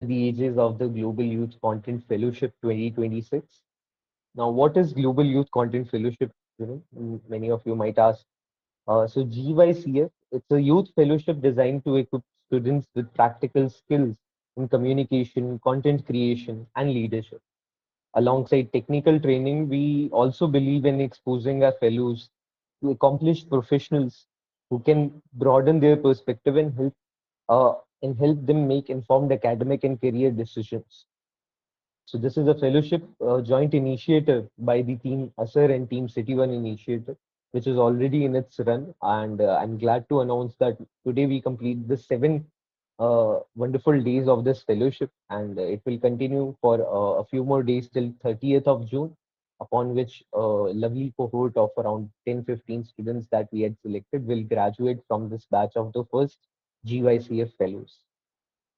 the ages of the Global Youth Content Fellowship 2026. Now, what is Global Youth Content Fellowship? Many of you might ask. So GYCF, it's a youth fellowship designed to equip students with practical skills in communication, content creation, and leadership. Alongside technical training, we also believe in exposing our fellows to accomplished professionals who can broaden their perspective uh, and help them make informed academic and career decisions. So this is a fellowship joint initiative by the team ASAR and team City One initiative, which is already in its run. And I'm glad to announce that today we complete the 7 wonderful days of this fellowship, and it will continue for a few more days till 30th of June, upon which a lovely cohort of around 10-15 students that we had selected will graduate from this batch of the first GYCF fellows.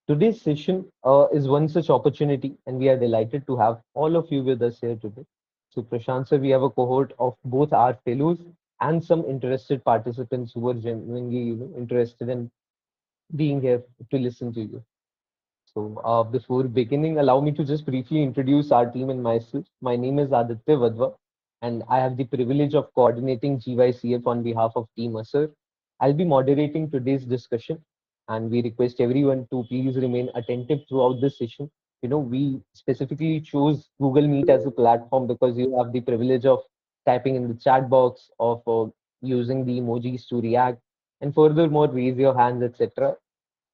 Today's session is one such opportunity, and we are delighted to have all of you with us here today. So, Prashant sir, we have a cohort of both our fellows and some interested participants who are genuinely, interested in being here to listen to you. So, before beginning, allow me to just briefly introduce our team and myself. My name is Aditya Vadva, and I have the privilege of coordinating GYCF on behalf of Team ASER. I'll be moderating today's discussion, and we request everyone to please remain attentive throughout this session. We specifically chose Google Meet as a platform because you have the privilege of typing in the chat box, of using the emojis to react, and furthermore, raise your hands, etc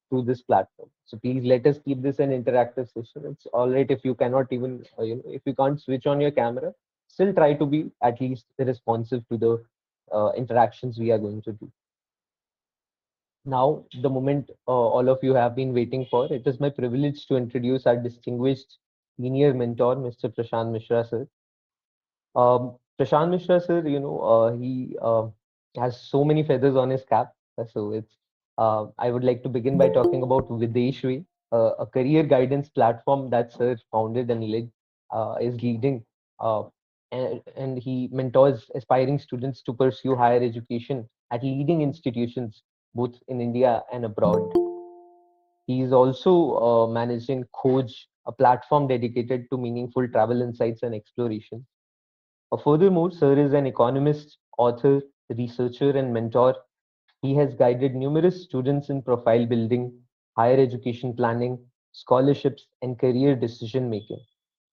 through this platform. So please let us keep this an interactive session. It's all right if you cannot even, if you can't switch on your camera, still try to be at least responsive to the interactions we are going to do. Now, the moment all of you have been waiting for, it is my privilege to introduce our distinguished senior mentor, Mr. Prashant Mishra, sir. Prashant Mishra, sir, he has so many feathers on his cap. So I would like to begin by talking about Videshwe, a career guidance platform that sir founded and is leading. Uh, and he mentors aspiring students to pursue higher education at leading institutions, both in India and abroad. He is also managing Khoj, a platform dedicated to meaningful travel insights and exploration. Furthermore, Sir is an economist, author, researcher, and mentor. He has guided numerous students in profile building, higher education planning, scholarships, and career decision making.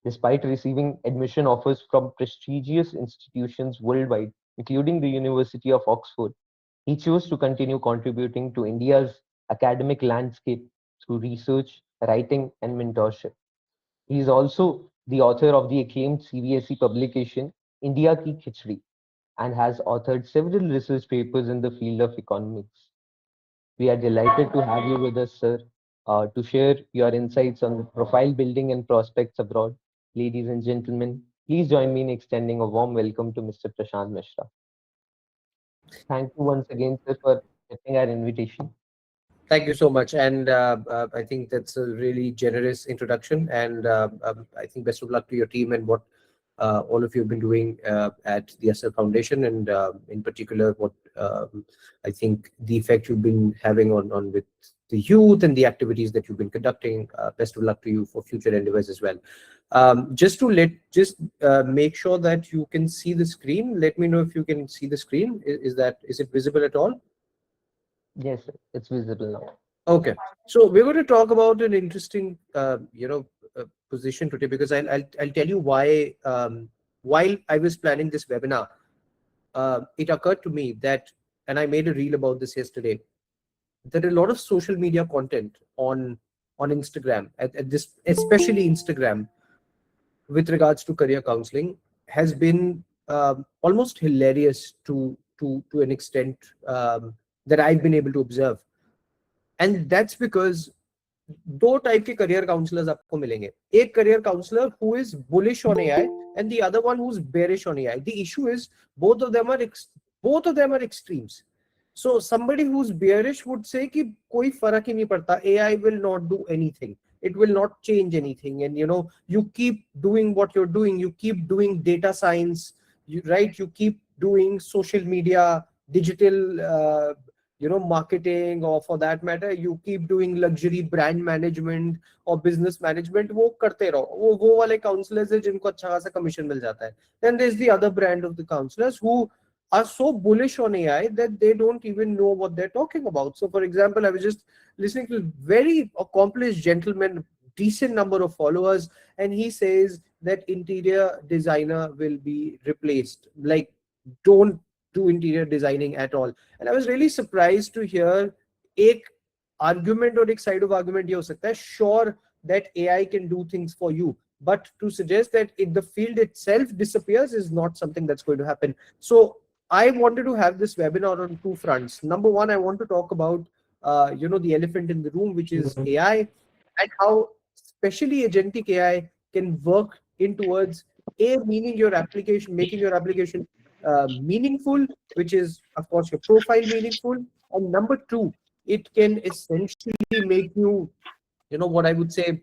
Despite receiving admission offers from prestigious institutions worldwide, including the University of Oxford, he chose to continue contributing to India's academic landscape through research, writing, and mentorship. He is also the author of the acclaimed CBSE publication India Ki Khichdi and has authored several research papers in the field of economics. We are delighted to have you with us, sir, to share your insights on profile building and prospects abroad. Ladies and gentlemen, please join me in extending a warm welcome to Mr. Prashant Mishra. Thank you once again, sir, for accepting our invitation. Thank you so much. And I think that's a really generous introduction. And I think best of luck to your team and what all of you have been doing at the ASAR Foundation, and in particular, what I think the effect you've been having on with the youth and the activities that you've been conducting. Best of luck to you for future endeavors as well. Just make sure that you can see the screen. Let me know if you can see the screen. Is it visible at all? Yes, sir, it's visible now. Okay, so we're going to talk about an interesting, position today, because I'll tell you why. While I was planning this webinar, it occurred to me that, and I made a reel about this yesterday, there are a lot of social media content on Instagram, at this, especially Instagram, with regards to career counseling, has been almost hilarious to an extent that I've been able to observe. And that's because दो type के career counselors आपको मिलेंगे. एक career counselor who is bullish on AI and the other one who's bearish on AI. The issue is both of them are extremes. So somebody who's bearish would say कि कोई फर्क ही नहीं पड़ता, AI will not do anything, it will not change anything, and you keep doing what you're doing, you keep doing data science, you keep doing social media, digital marketing, or for that matter you keep doing luxury brand management or business management, वो करते रहो, वो वाले counselors है जिनको अच्छा खासा commission मिल जाता है. Then there's the other brand of the counselors who are so bullish on AI that they don't even know what they're talking about. So for example, I was just listening to a very accomplished gentleman, decent number of followers, and he says that interior designer will be replaced. Like, don't do interior designing at all. And I was really surprised to hear एक argument or एक side of argument ये हो सकता है, sure that AI can do things for you, but to suggest that if the field itself disappears is not something that's going to happen. So I wanted to have this webinar on two fronts. Number one, I want to talk about the elephant in the room, which is Mhm. AI, and how especially agentic AI can work in towards meaning your application, making your application meaningful, which is of course your profile meaningful, and number two, it can essentially make you, what I would say,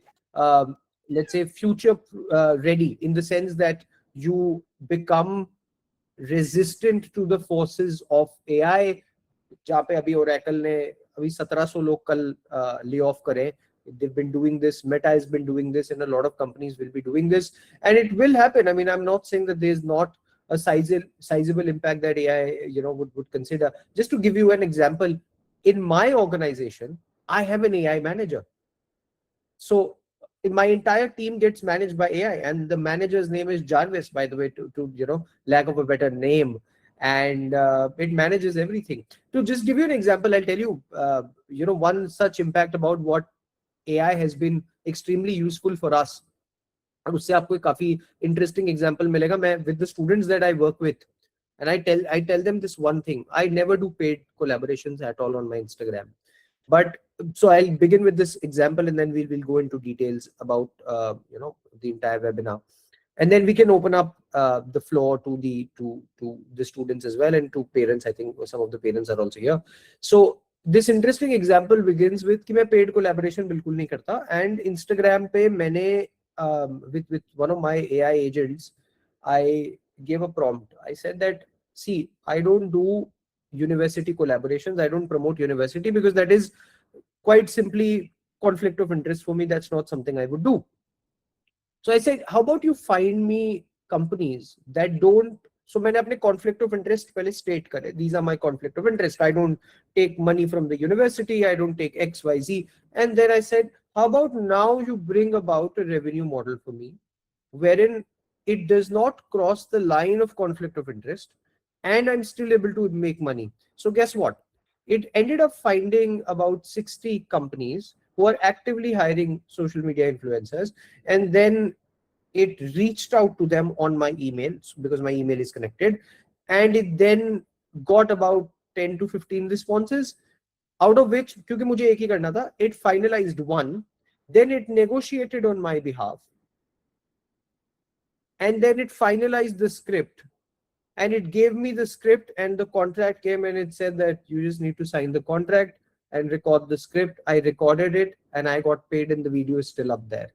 let's say future ready, in the sense that you become resistant to the forces of AI. जहाँ पे अभी Oracle ने अभी 1700 लोग कल lay off करे. They've been doing this, Meta has been doing this, and a lot of companies will be doing this, and it will happen. I mean, I'm not saying that there's not a sizable impact that AI would consider. Just to give you an example, in my organization I have an AI manager. So my entire team gets managed by AI, and the manager's name is Jarvis, by the way, to lack of a better name, and it manages everything. To just give you an example, I'll tell you, one such impact about what AI has been extremely useful for us. और उससे आपको काफी interesting example मिलेगा. मैं with the students that I work with, and I tell them this one thing: I never do paid collaborations at all on my Instagram. But so I'll begin with this example, and then we will go into details about the entire webinar, and then we can open up the floor to the students as well, and to parents. I think some of the parents are also here. So this interesting example begins with कि मैं paid collaboration बिल्कुल नहीं करता, and Instagram पे मैंने with one of my AI agents, I gave a prompt. I said that, see, I don't do university collaborations. I don't promote university because that is quite simply conflict of interest for me. That's not something I would do. So I said, how about you find me companies that don't. So मैंने अपने conflict of interest पहले state करे. These are my conflict of interest. I don't take money from the university. I don't take X, Y, Z. And then I said, how about now you bring about a revenue model for me, wherein it does not cross the line of conflict of interest, and I'm still able to make money. So guess what? It ended up finding about 60 companies who are actively hiring social media influencers, and then it reached out to them on my email, because my email is connected, and it then got about 10 to 15 responses, out of which, क्योंकि मुझे एक ही करना था, it finalized one, then it negotiated on my behalf, and then it finalized the script, and it gave me the script, and the contract came, and it said that you just need to sign the contract and record the script. I recorded it, and I got paid, and the video is still up there.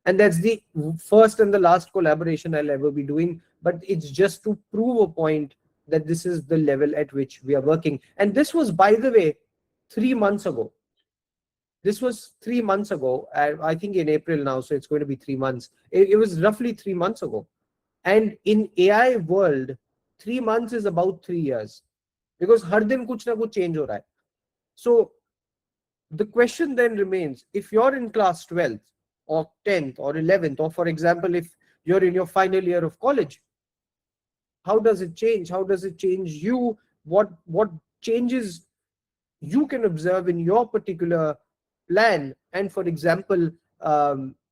And that's the first and the last collaboration I'll ever be doing, but it's just to prove a point that this is the level at which we are working. And this was, by the way, 3 months ago. This was 3 months ago. I think in April now, so it's going to be 3 months. It was roughly 3 months ago. And in AI world, 3 months is about 3 years, because हर दिन कुछ ना कुछ change हो रहा है. So the question then remains, if you're in class 12th or 10th or 11th, or for example, if you're in your final year of college, how does it change? How does it change you? What changes you can observe in your particular plan? And for example,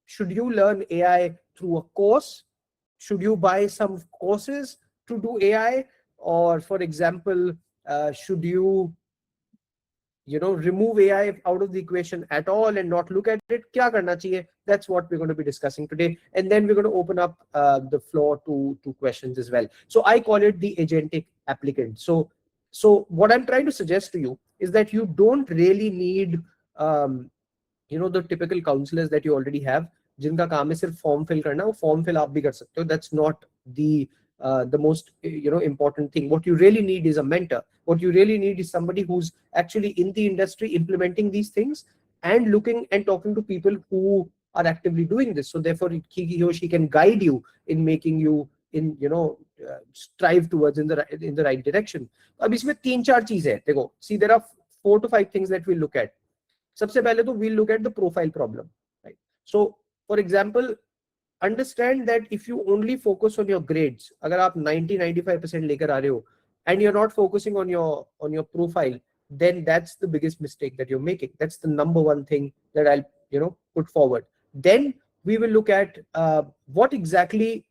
should you learn AI through a course? Should you buy some courses to do AI? Or for example, should you remove AI out of the equation at all and not look at it? Kya karna chahiye? That's what we're going to be discussing today. And then we're going to open up the floor to questions as well. So I call it the agentic applicant. So what I'm trying to suggest to you is that you don't really need the typical counselors that you already have, जिनका काम है सिर्फ form fill करना. वो form fill up भी कर सकते हो. That's not the the most important thing. What you really need is a mentor. What you really need is somebody who's actually in the industry implementing these things and looking and talking to people who are actively doing this. So therefore he or she can guide you in making you in strive towards in the right direction. अब इसमें तीन चार चीजें हैं. देखो, see, there are 4 to 5 things that we look at. सबसे पहले तो we'll look at the profile problem, right? So for example, understand that if you only focus on your grades, अगर आप 90-95% लेकर आ रहे हो and you're not focusing on your profile, then that's the biggest mistake that you're making. That's the number one thing that I'll put forward. Then we will look at what exactly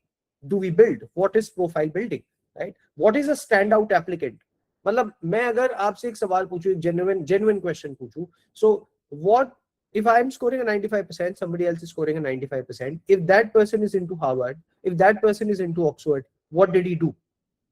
do we build. What is profile building, right? What is a standout applicant? मतलब मैं अगर आपसे एक सवाल पूछूं, एक genuine question पूछूं, so what if I'm scoring a 95%, somebody else is scoring a 95%, if that person is into Harvard, if that person is into Oxford, what did he do?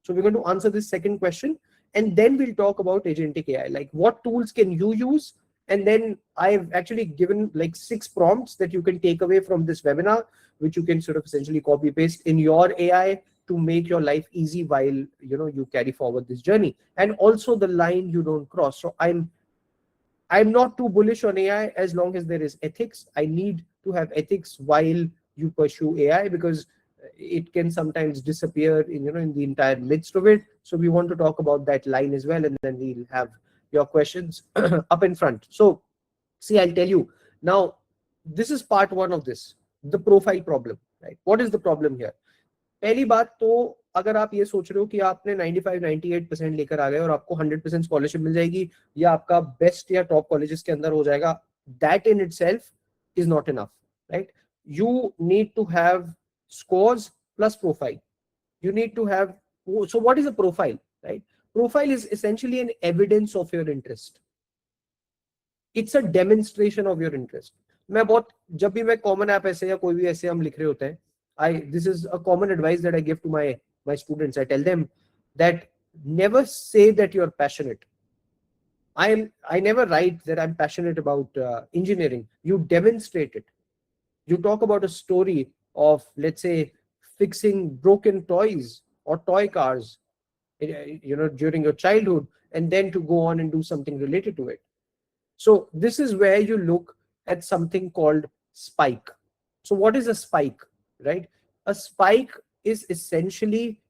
So we're going to answer this second question, and then we'll talk about agentic AI, like what tools can you use. And then I've actually given like 6 prompts that you can take away from this webinar, which you can sort of essentially copy paste in your AI to make your life easy while you carry forward this journey. And also the line you don't cross. So I'm not too bullish on AI as long as there is ethics. I need to have ethics while you pursue AI, because it can sometimes disappear in the entire midst of it. So we want to talk about that line as well, and then we'll have your questions up in front. So see, I'll tell you now, this is part 1 of this, the profile problem, right? What is the problem here? पहली बात तो अगर आप ये सोच रहे हो कि आपने 95-98% लेकर आ गए और आपको 100% स्कॉलरशिप मिल जाएगी या आपका बेस्ट या टॉप कॉलेजेस के अंदर हो जाएगा, that in itself is not enough, right? You need to have scores plus profile. You need to have, so what is a profile, right? Profile is essentially an evidence of your interest. It's a demonstration of your interest. मैं बहुत, जब भी मैं common app ऐसे या कोई भी ऐसे हम लिख रहे होते हैं, this is a common advice that I give to my students. I tell them that never say that you're passionate. I never write that I'm passionate about engineering. You demonstrate it. You talk about a story of, let's say, fixing broken toys or toy cars, during your childhood, and then to go on and do something related to it. So this is where you look at something called spike. So what is a spike, right? A spike is essentially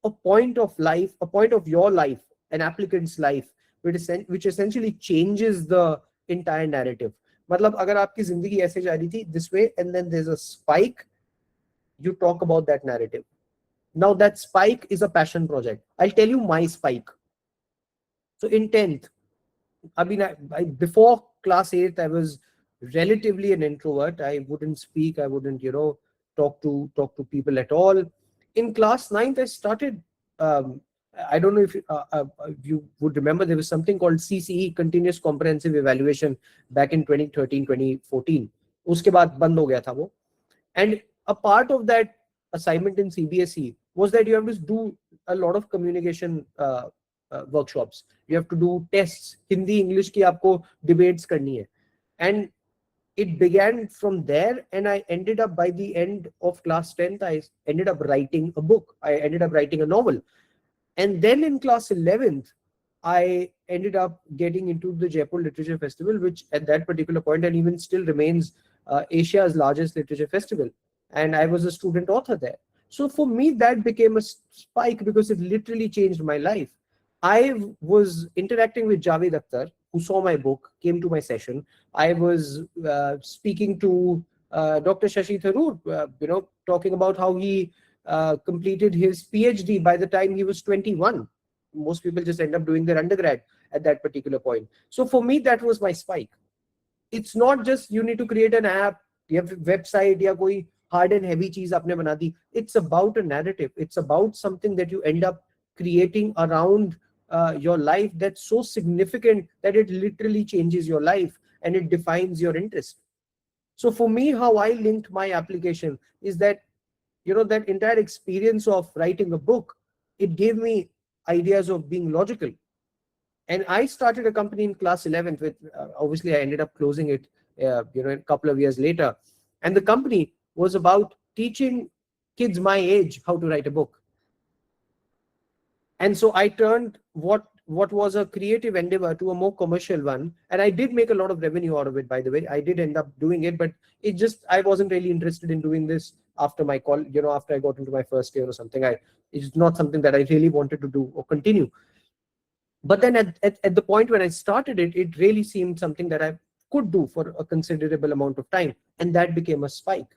a point of life, a point of your life, an applicant's life, which essentially changes the entire narrative. मतलब अगर आपकी जिंदगी ऐसे जा रही थी this way, and then there's a spike, you talk about that narrative. Now that spike is a passion project. I'll tell you my spike. So in 10th, I mean, before class 8th, I was relatively an introvert. I wouldn't speak. I wouldn't, talk to people at all. In class 9th, I started. I don't know if you would remember, there was something called CCE, Continuous Comprehensive Evaluation, back in 2013, 2014. उसके बाद बंद हो गया था वो. And a part of that assignment in CBSE was that you have to do a lot of communication workshops. You have to do tests. Hindi, English की आपको debates करनी है. And it began from there, and I ended up, by the end of class 10th, I ended up writing a book. I ended up writing a novel. And then in class 11th, I ended up getting into the Jaipur Literature Festival, which at that particular point, and even still remains Asia's largest literature festival. And I was a student author there. So for me, that became a spike because it literally changed my life. I was interacting with Javed Akhtar, who saw my book, came to my session. I was speaking to Dr. Shashi Tharoor, talking about how he completed his PhD by the time he was 21. Most people just end up doing their undergrad at that particular point. So for me, that was my spike. It's not just you need to create an app, you have a website, या कोई hard and heavy चीज आपने बना दी. It's about a narrative. It's about something that you end up creating around your life that's so significant that it literally changes your life and it defines your interest. So for me, how I linked my application is that, that entire experience of writing a book, it gave me ideas of being logical. And I started a company in class 11th with, obviously I ended up closing it, a couple of years later. And the company was about teaching kids my age how to write a book. And so I turned what was a creative endeavor to a more commercial one, and I did make a lot of revenue out of it, by the way. I did end up doing it, but it just, I wasn't really interested in doing this after my call, after I got into my first year or something. It's not something that I really wanted to do or continue. But then at the point when I started it, it really seemed something that I could do for a considerable amount of time, and that became a spike.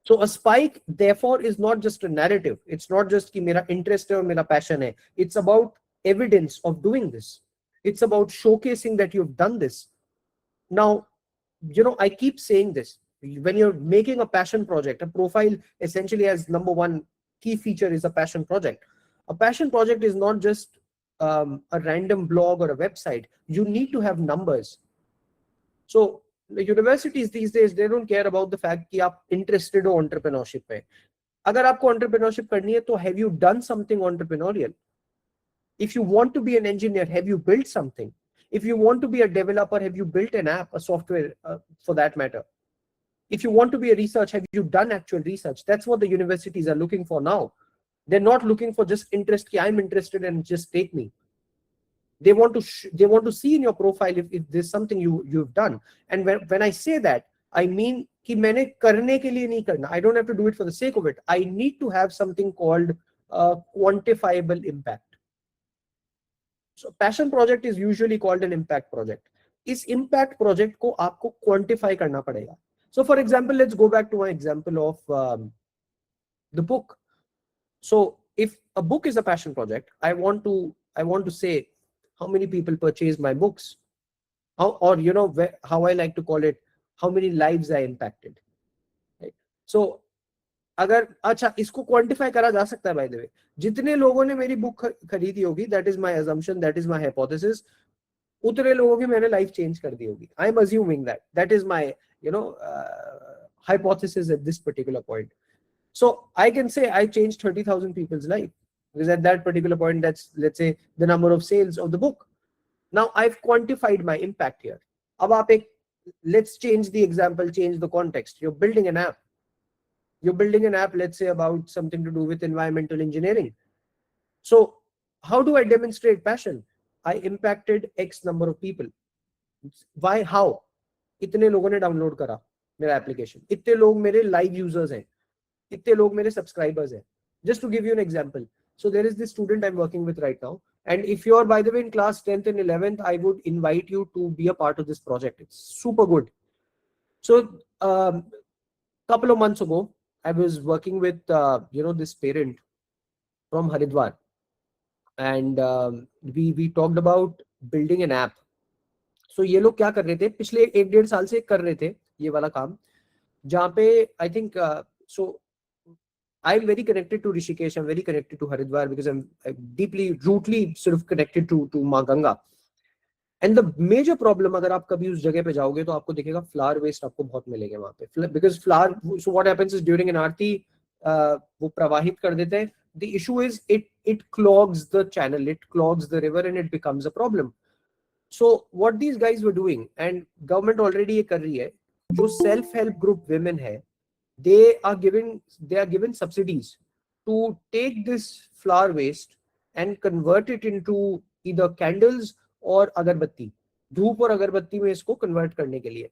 So a spike, therefore, is not just a narrative. It's not just कि मेरा interest है और मेरा passion है. It's about evidence of doing this. It's about showcasing that you've done this. Now, I keep saying this. When you're making a passion project, a profile essentially has number one key feature is a passion project. A passion project is not just a random blog or a website. You need to have numbers. So the universities these days, they don't care about the fact कि आप interested हो entrepreneurship में. अगर आपको entrepreneurship करनी है, तो have you done something entrepreneurial? If you want to be an engineer, have you built something? If you want to be a developer, have you built an app, a software for that matter? If you want to be a researcher, have you done actual research? That's what the universities are looking for now. They're not looking for just interest. I'm interested and just take me. They want to see in your profile if there's something you've done. And when I say that, I mean कि मैंने करने के लिए नहीं करना. I don't have to do it for the sake of it. I need to have something called quantifiable impact. So passion project is usually called an impact project. इस impact project को आपको quantify करना पड़ेगा. So for example, let's go back to my example of the book. So if a book is a passion project, I want to say how many people purchase my books, how I like to call it, how many lives I impacted. Right? So अगर अच्छा इसको quantify करा जा सकता है, bye the वे, जितने लोगों ने मेरी बुक खरीदी होगी, that is my assumption, that is my hypothesis, उतने लोगों की मैंने लाइफ चेंज कर दी होगी. I am assuming that is my hypothesis at this particular point. So I can say I changed 30,000 people's life, because at that particular point, that's, let's say, the number of sales of the book. Now I've quantified my impact here. अब आप एक, let's change the example, change the context. You're building an app. Let's say, about something to do with environmental engineering. So how do I demonstrate passion? I impacted X number of people. Why? How? इतने लोगों ने download करा मेरा application, इतने लोग मेरे live users हैं, इतने लोग मेरे सब्सक्राइबर्स हैं. Just to give you an example. So there is this student I'm working with right now. And if you're, by the way, in class 10th and 11th, I would invite you to be a part of this project. It's super good. So couple of months ago, I was working with, this parent from Haridwar. And we talked about building an app. So ये लोग क्या कर रहे थे, पिछले 1-1.5 साल से कर रहे थे ये वाला काम, जहाँ पे I think so I'm very connected to Rishikesh, I'm very connected to Haridwar, because I'm deeply, rootly sort of connected to Maa Ganga. And the major problem, अगर आप कभी उस जगह पे जाओगे तो आपको दिखेगा flower waste आपको बहुत मिलेंगे वहाँ पे, because flower, so what happens is during an आरती वो प्रवाहित कर देते हैं. The issue is it clogs the channel, it clogs the river, and it becomes a problem. So what these guys were doing, and government already ये कर रही है, जो self help group women है, they are given subsidies to take this flower waste and convert it into either candles or agarbatti. धूप और अगरबत्ती में इसको convert करने के लिए.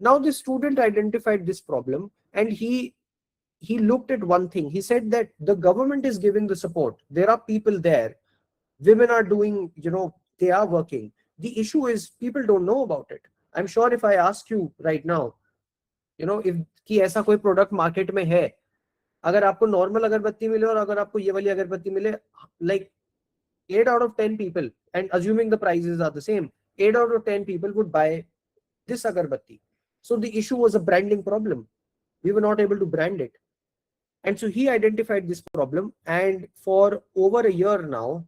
Now this student identified this problem, and he looked at one thing. He said that the government is giving the support. There are people there. Women are doing, they are working. The issue is people don't know about it. I'm sure if I ask you right now, if कि ऐसा कोई product market में है, अगर आपको normal अगरबत्ती मिले और अगर आपको ये वाली अगरबत्ती मिले, like 8 out of 10 people, and assuming the prices are the same, 8 out of 10 people would buy this agarbatti. So the issue was a branding problem. We were not able to brand it. And so he identified this problem, and for over a year now,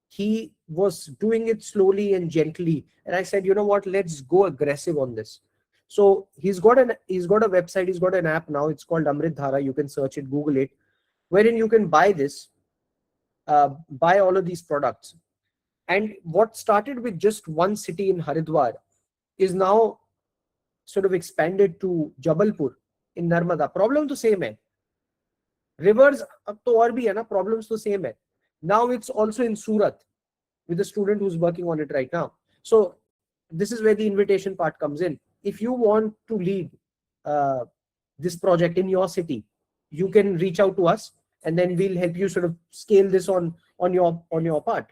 he was doing it slowly and gently. And I said, you know what, let's go aggressive on this. So he's got a website, he's got an app now. It's called Amrit Dhara. You can search it, Google it, wherein you can buy this, buy all of these products. And what started with just one city in Haridwar is now sort of expanded to Jabalpur in Narmada. Problem to same hai. Rivers अब तो और भी है ना, problems तो same है. Now it's also in Surat with a student who's working on it right now. So this is where the invitation part comes in. If you want to lead uh, this project in your city, you can reach out to us, and then we'll help you sort of scale this on your part.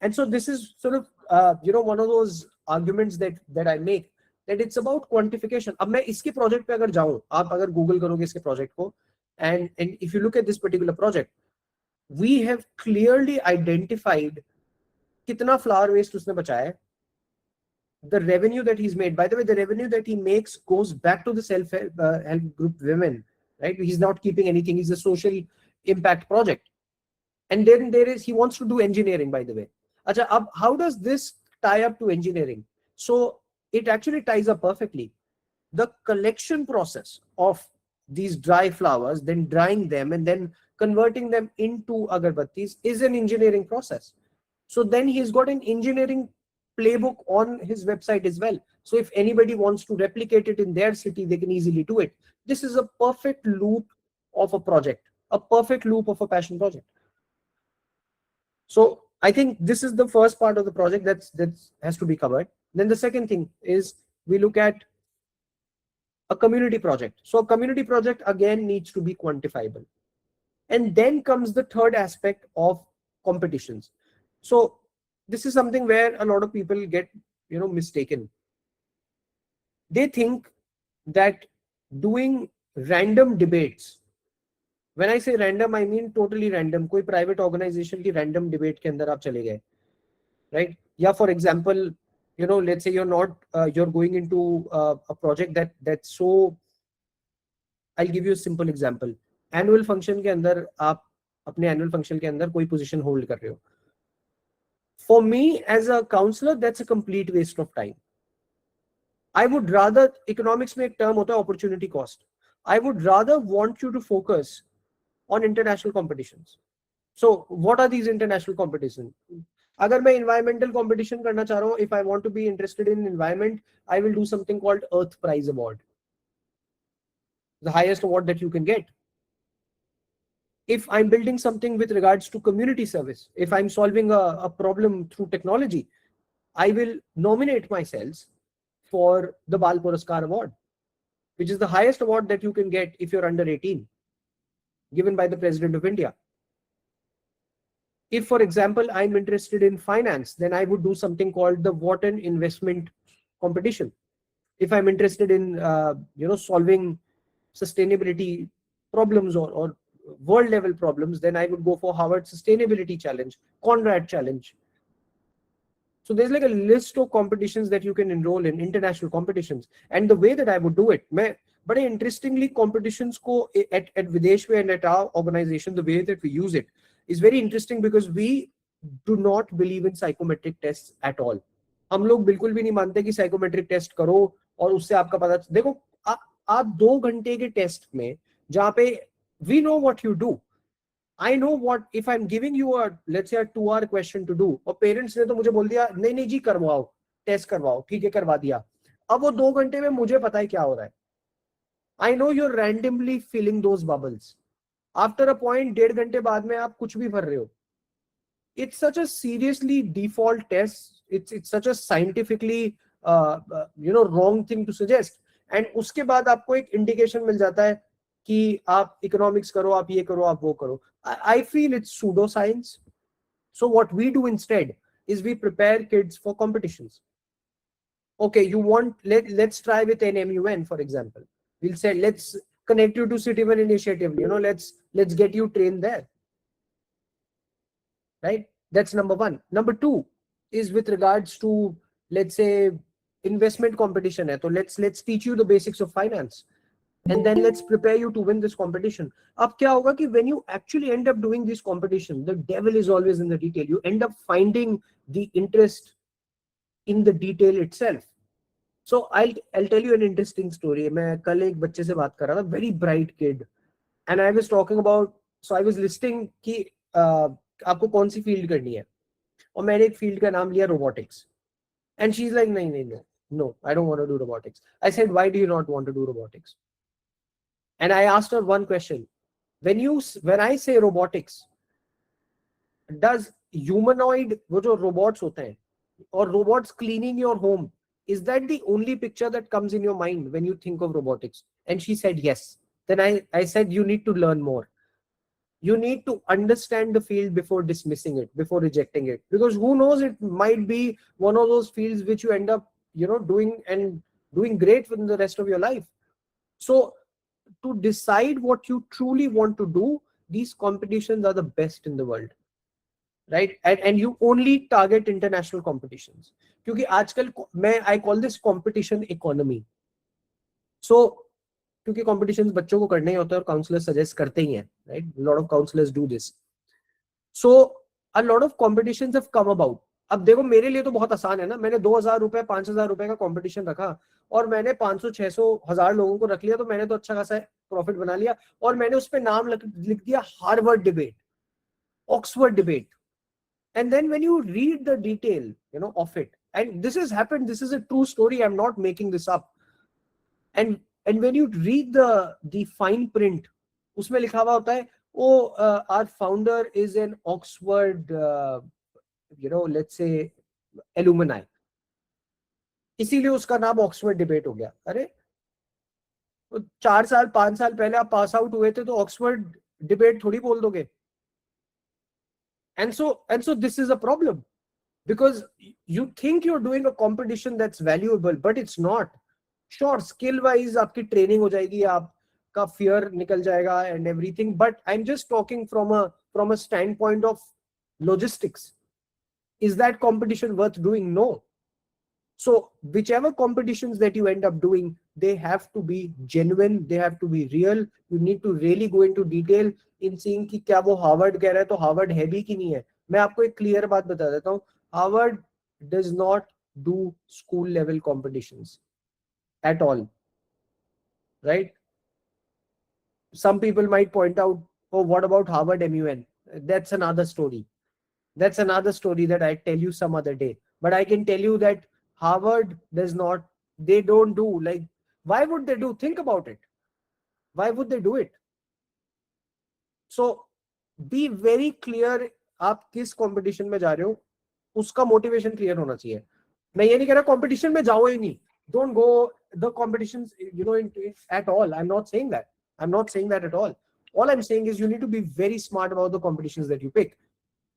And so this is sort of one of those arguments that I make, that it's about quantification. अब मैं इसके project पे अगर जाऊं, आप अगर Google करोगे इसके project को, and if you look at this particular project, we have clearly identified कितना flower waste उसने बचाया है, the revenue that he's made. By the way, the revenue that he makes goes back to the self-help group women, right? He's not keeping anything. He's a social impact project. And then there is, he wants to do engineering, by the way. Acha, how does this tie up to engineering? So it actually ties up perfectly. The collection process of these dry flowers, then drying them and then converting them into agarbattis is an engineering process. So then he's got an engineering playbook on his website as well. So if anybody wants to replicate it in their city, they can easily do it. This is a perfect loop of a project, a perfect loop of a passion project. So I think this is the first part of the project that has to be covered. Then the second thing is we look at a community project. So a community project again needs to be quantifiable. And then comes the third aspect of competitions. So this is something where a lot of people get mistaken. They think that doing random debates, when I say random, I mean totally random, कोई private organization की random debate के अंदर आप चले गए, right? Yeah, for example, let's say you're going into a project that's so, I'll give you a simple example. Annual function के अंदर आप अपने annual function के अंदर कोई position hold कर रहे हो. For me as a counselor, that's a complete waste of time. I would rather, economics में एक term होता है opportunity cost. I would rather want you to focus on international competitions. So what are these international competitions? अगर मैं environmental competition करना चाह रहा हूँ, if I want to be interested in environment, I will do something called Earth Prize Award, the highest award that you can get. If I'm building something with regards to community service, if I'm solving a problem through technology, I will nominate myself for the Bal Puraskar Award, which is the highest award that you can get if you're under 18, given by the President of India. If, for example, I'm interested in finance, then I would do something called the Wharton Investment Competition. If I'm interested in, solving sustainability problems or world level problems, then I would go for Harvard Sustainability Challenge, Conrad Challenge. So there's like a list of competitions that you can enroll in, international competitions. And the way that I would do it, but interestingly, competitions ko at Videsh and at our organization, the way that we use it is very interesting because we do not believe in psychometric tests at all. हम लोग बिल्कुल भी नहीं मानते कि psychometric test करो और उससे आपका पता देखो आप 2 घंटे के टेस्ट में जहाँ पे we know what you do. I know what, if I'm giving you a, let's say a 2-hour question to do, और पेरेंट्स ने तो मुझे बोल दिया नहीं नहीं जी करवाओ, टेस्ट करवाओ, ठीक है करवा दिया. अब वो 2 घंटे में मुझे पता है क्या हो रहा है. I know you're randomly filling those bubbles. After a point, 1.5 घंटे बाद में आप कुछ भी भर रहे हो. It's such a seriously default test. It's such a scientifically wrong thing to suggest. And उसके बाद आपको एक indication मिल जाता है कि आप economics करो, आप ये करो, आप वो करो. I feel it's pseudoscience. So what we do instead is we prepare kids for competitions. Okay, you want, let's try with NMUN, for example. We'll say, let's connect you to Citizen Initiative. Let's get you trained there. Right? That's number one. Number two is with regards to, let's say, investment competition. So let's teach you the basics of finance. And then let's prepare you to win this competition. Ab kya hoga ki when you actually end up doing this competition, the devil is always in the detail. You end up finding the interest in the detail itself. So I'll tell you an interesting story. मैं कल एक बच्चे से बात कर रहा था, very bright kid, and I was talking about, so I was listing कि आपको कौन सी फील्ड करनी है, और मैंने एक फील्ड का नाम लिया robotics, and she's like नहीं, no, I don't want to do robotics. I said, why do you not want to do robotics? And I asked her one question. when I say robotics, does humanoid, वो जो robots होते हैं, or robots cleaning your home, is that the only picture that comes in your mind when you think of robotics? And she said yes. Then I said, you need to learn more. You need to understand the field before dismissing it, before rejecting it, because who knows, it might be one of those fields which you end up, doing great within the rest of your life. So to decide what you truly want to do, these competitions are the best in the world, right? And you only target international competitions, क्योंकि आजकल मैं I call this competition economy. So क्योंकि competitions बच्चों को करने ही होता है और counselors suggest करते ही हैं, right? A lot of counselors do this. So a lot of competitions have come about. अब देखो मेरे लिए तो बहुत आसान है ना, मैंने 2,000 रुपए 5,000 रुपए का कंपटीशन रखा और मैंने 500 600 1000 लोगों को रख लिया, तो मैंने तो अच्छा खासा प्रॉफिट बना लिया और मैंने उस पे नाम लिख दिया Harvard debate, Oxford debate. And then when you read the detail, of it, and this has happened, this is a true story, I'm not making this up. And when you read the fine print, उसमें लिखा हुआ होता है, our founder is an Oxford, let's say alumni, इसीलिए उसका नाम Oxford debate हो गया. अरे 4 साल 5 साल पहले आप पास आउट हुए थे तो ऑक्सफोर्ड डिबेट थोड़ी बोल दोगे. And so this is a problem, because you think you're doing a competition that's valuable, but it's not. Sure, skill wise आपकी training हो जाएगी, आपका fear निकल जाएगा and everything, but I'm just talking from a standpoint of logistics. Is that competition worth doing? No. So whichever competitions that you end up doing, they have to be genuine, they have to be real. You need to really go into detail in seeing कि क्या वो Harvard कह रहा है तो Harvard है भी कि नहीं है. मैं आपको एक क्लियर बात बता देता हूँ, Harvard does not do school level competitions at all, right? Some people might point out, oh, what about Harvard MUN? That's another story. That's another story that I tell you some other day. But I can tell you that Harvard does not, they don't do, like, why would they do? Think about it. Why would they do it? So be very clear, आप किस competition में जा रहे हो, उसका motivation clear होना चाहिए. मैं ये नहीं कह रहा competition में जाओ ही नहीं. Don't go the competitions, at all. I'm not saying that. I'm not saying that at all. All I'm saying is you need to be very smart about the competitions that you pick.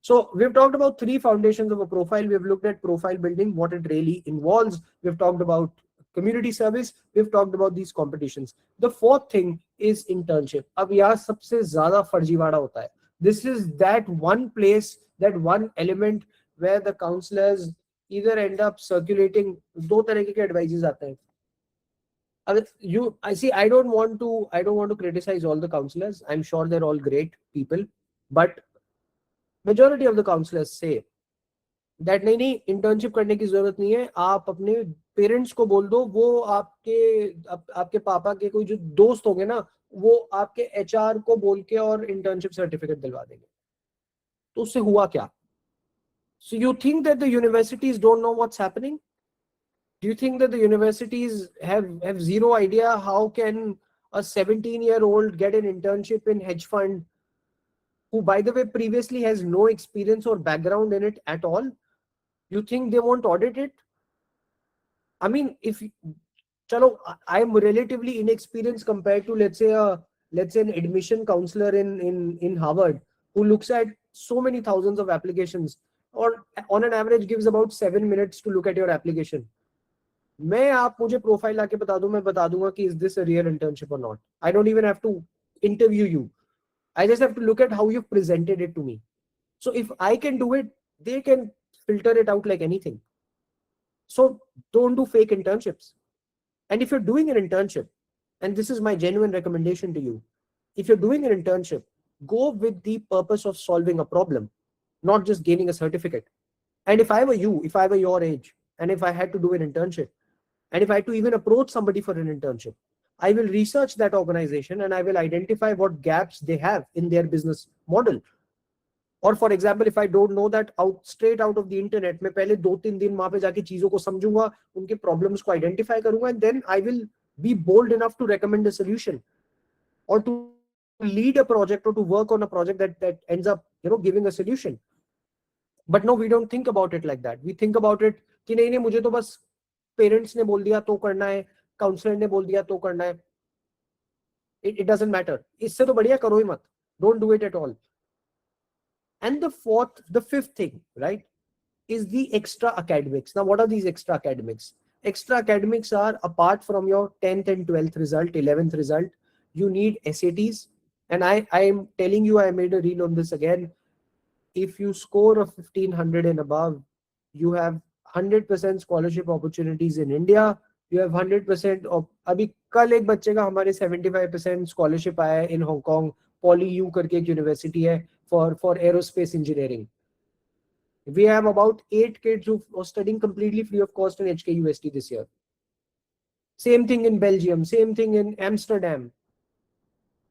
So we've talked about 3 foundations of a profile. We've looked at profile building, what it really involves. We've talked about community service. We've talked about these competitions. The 4th thing is internship. अब यहाँ सबसे ज़्यादा फर्जीवाड़ा होता है. This is that one place, that one element where the counselors either end up circulating, 2 तरह के advices आते हैं. I don't want to criticize all the counselors. I'm sure they're all great people, but majority of the counselors say that नहीं internship करने की जरूरत नहीं है, आप अपने पेरेंट्स को बोल दो, वो आपके पापा के कोई जो दोस्त होंगे ना, वो आपके एचआर को बोल के और इंटर्नशिप सर्टिफिकेट दिलवा देंगे. तो उससे हुआ क्या? So you think that the universities don't know what's happening? Do you think that the universities have zero idea how can a 17-year-old get an internship in hedge fund, who by the way previously has no experience or background in it at all? You think they won't audit it? I mean, I'm relatively inexperienced compared to let's say an admission counselor in Harvard, who looks at so many thousands of applications, or on an average gives about 7 minutes to look at your application. मैं आप मुझे profile आके बता दूं, मैं बता दूंगा कि is this a real internship or not. I don't even have to interview you. I just have to look at how you've presented it to me. So if I can do it, they can filter it out like anything. So don't do fake internships. And if you're doing an internship, and this is my genuine recommendation to you, if you're doing an internship, go with the purpose of solving a problem, not just gaining a certificate. And if I were you, if I were your age, and if I had to do an internship, and if I had to even approach somebody for an internship, I will research that organization and I will identify what gaps they have in their business model. Or for example, if I don't know that straight out of the internet, मैं पहले 2-3 दिन वहां पे जाके चीजों को समझूंगा, उनके problems को identify करूंगा, and then I will be bold enough to recommend a solution or to lead a project or to work on a project that ends up giving a solution. But no, we don't think about it like that. We think about it कि नहीं नहीं मुझे तो बस parents ने बोल दिया तो करना है, काउंसलर ने बोल दिया तो करना है. It doesn't matter. इससे तो बढ़िया करो ही मत. Don't do it at all. And the fifth thing, right, is the extra academics. Now, what are these extra academics? Extra academics are, apart from your 10th and 12th result, 11th result, you need SATs. And I am telling you, I made a reel on this again. If you score a 1500 and above, you have 100% scholarship opportunities in India. You have 100% of, अभी कल एक बच्चे का हमारे 75% scholarship आया है in Hong Kong. Poly U करके एक university है for aerospace engineering. We have about 8 kids who are studying completely free of cost in HKUST this year. Same thing in Belgium, same thing in Amsterdam.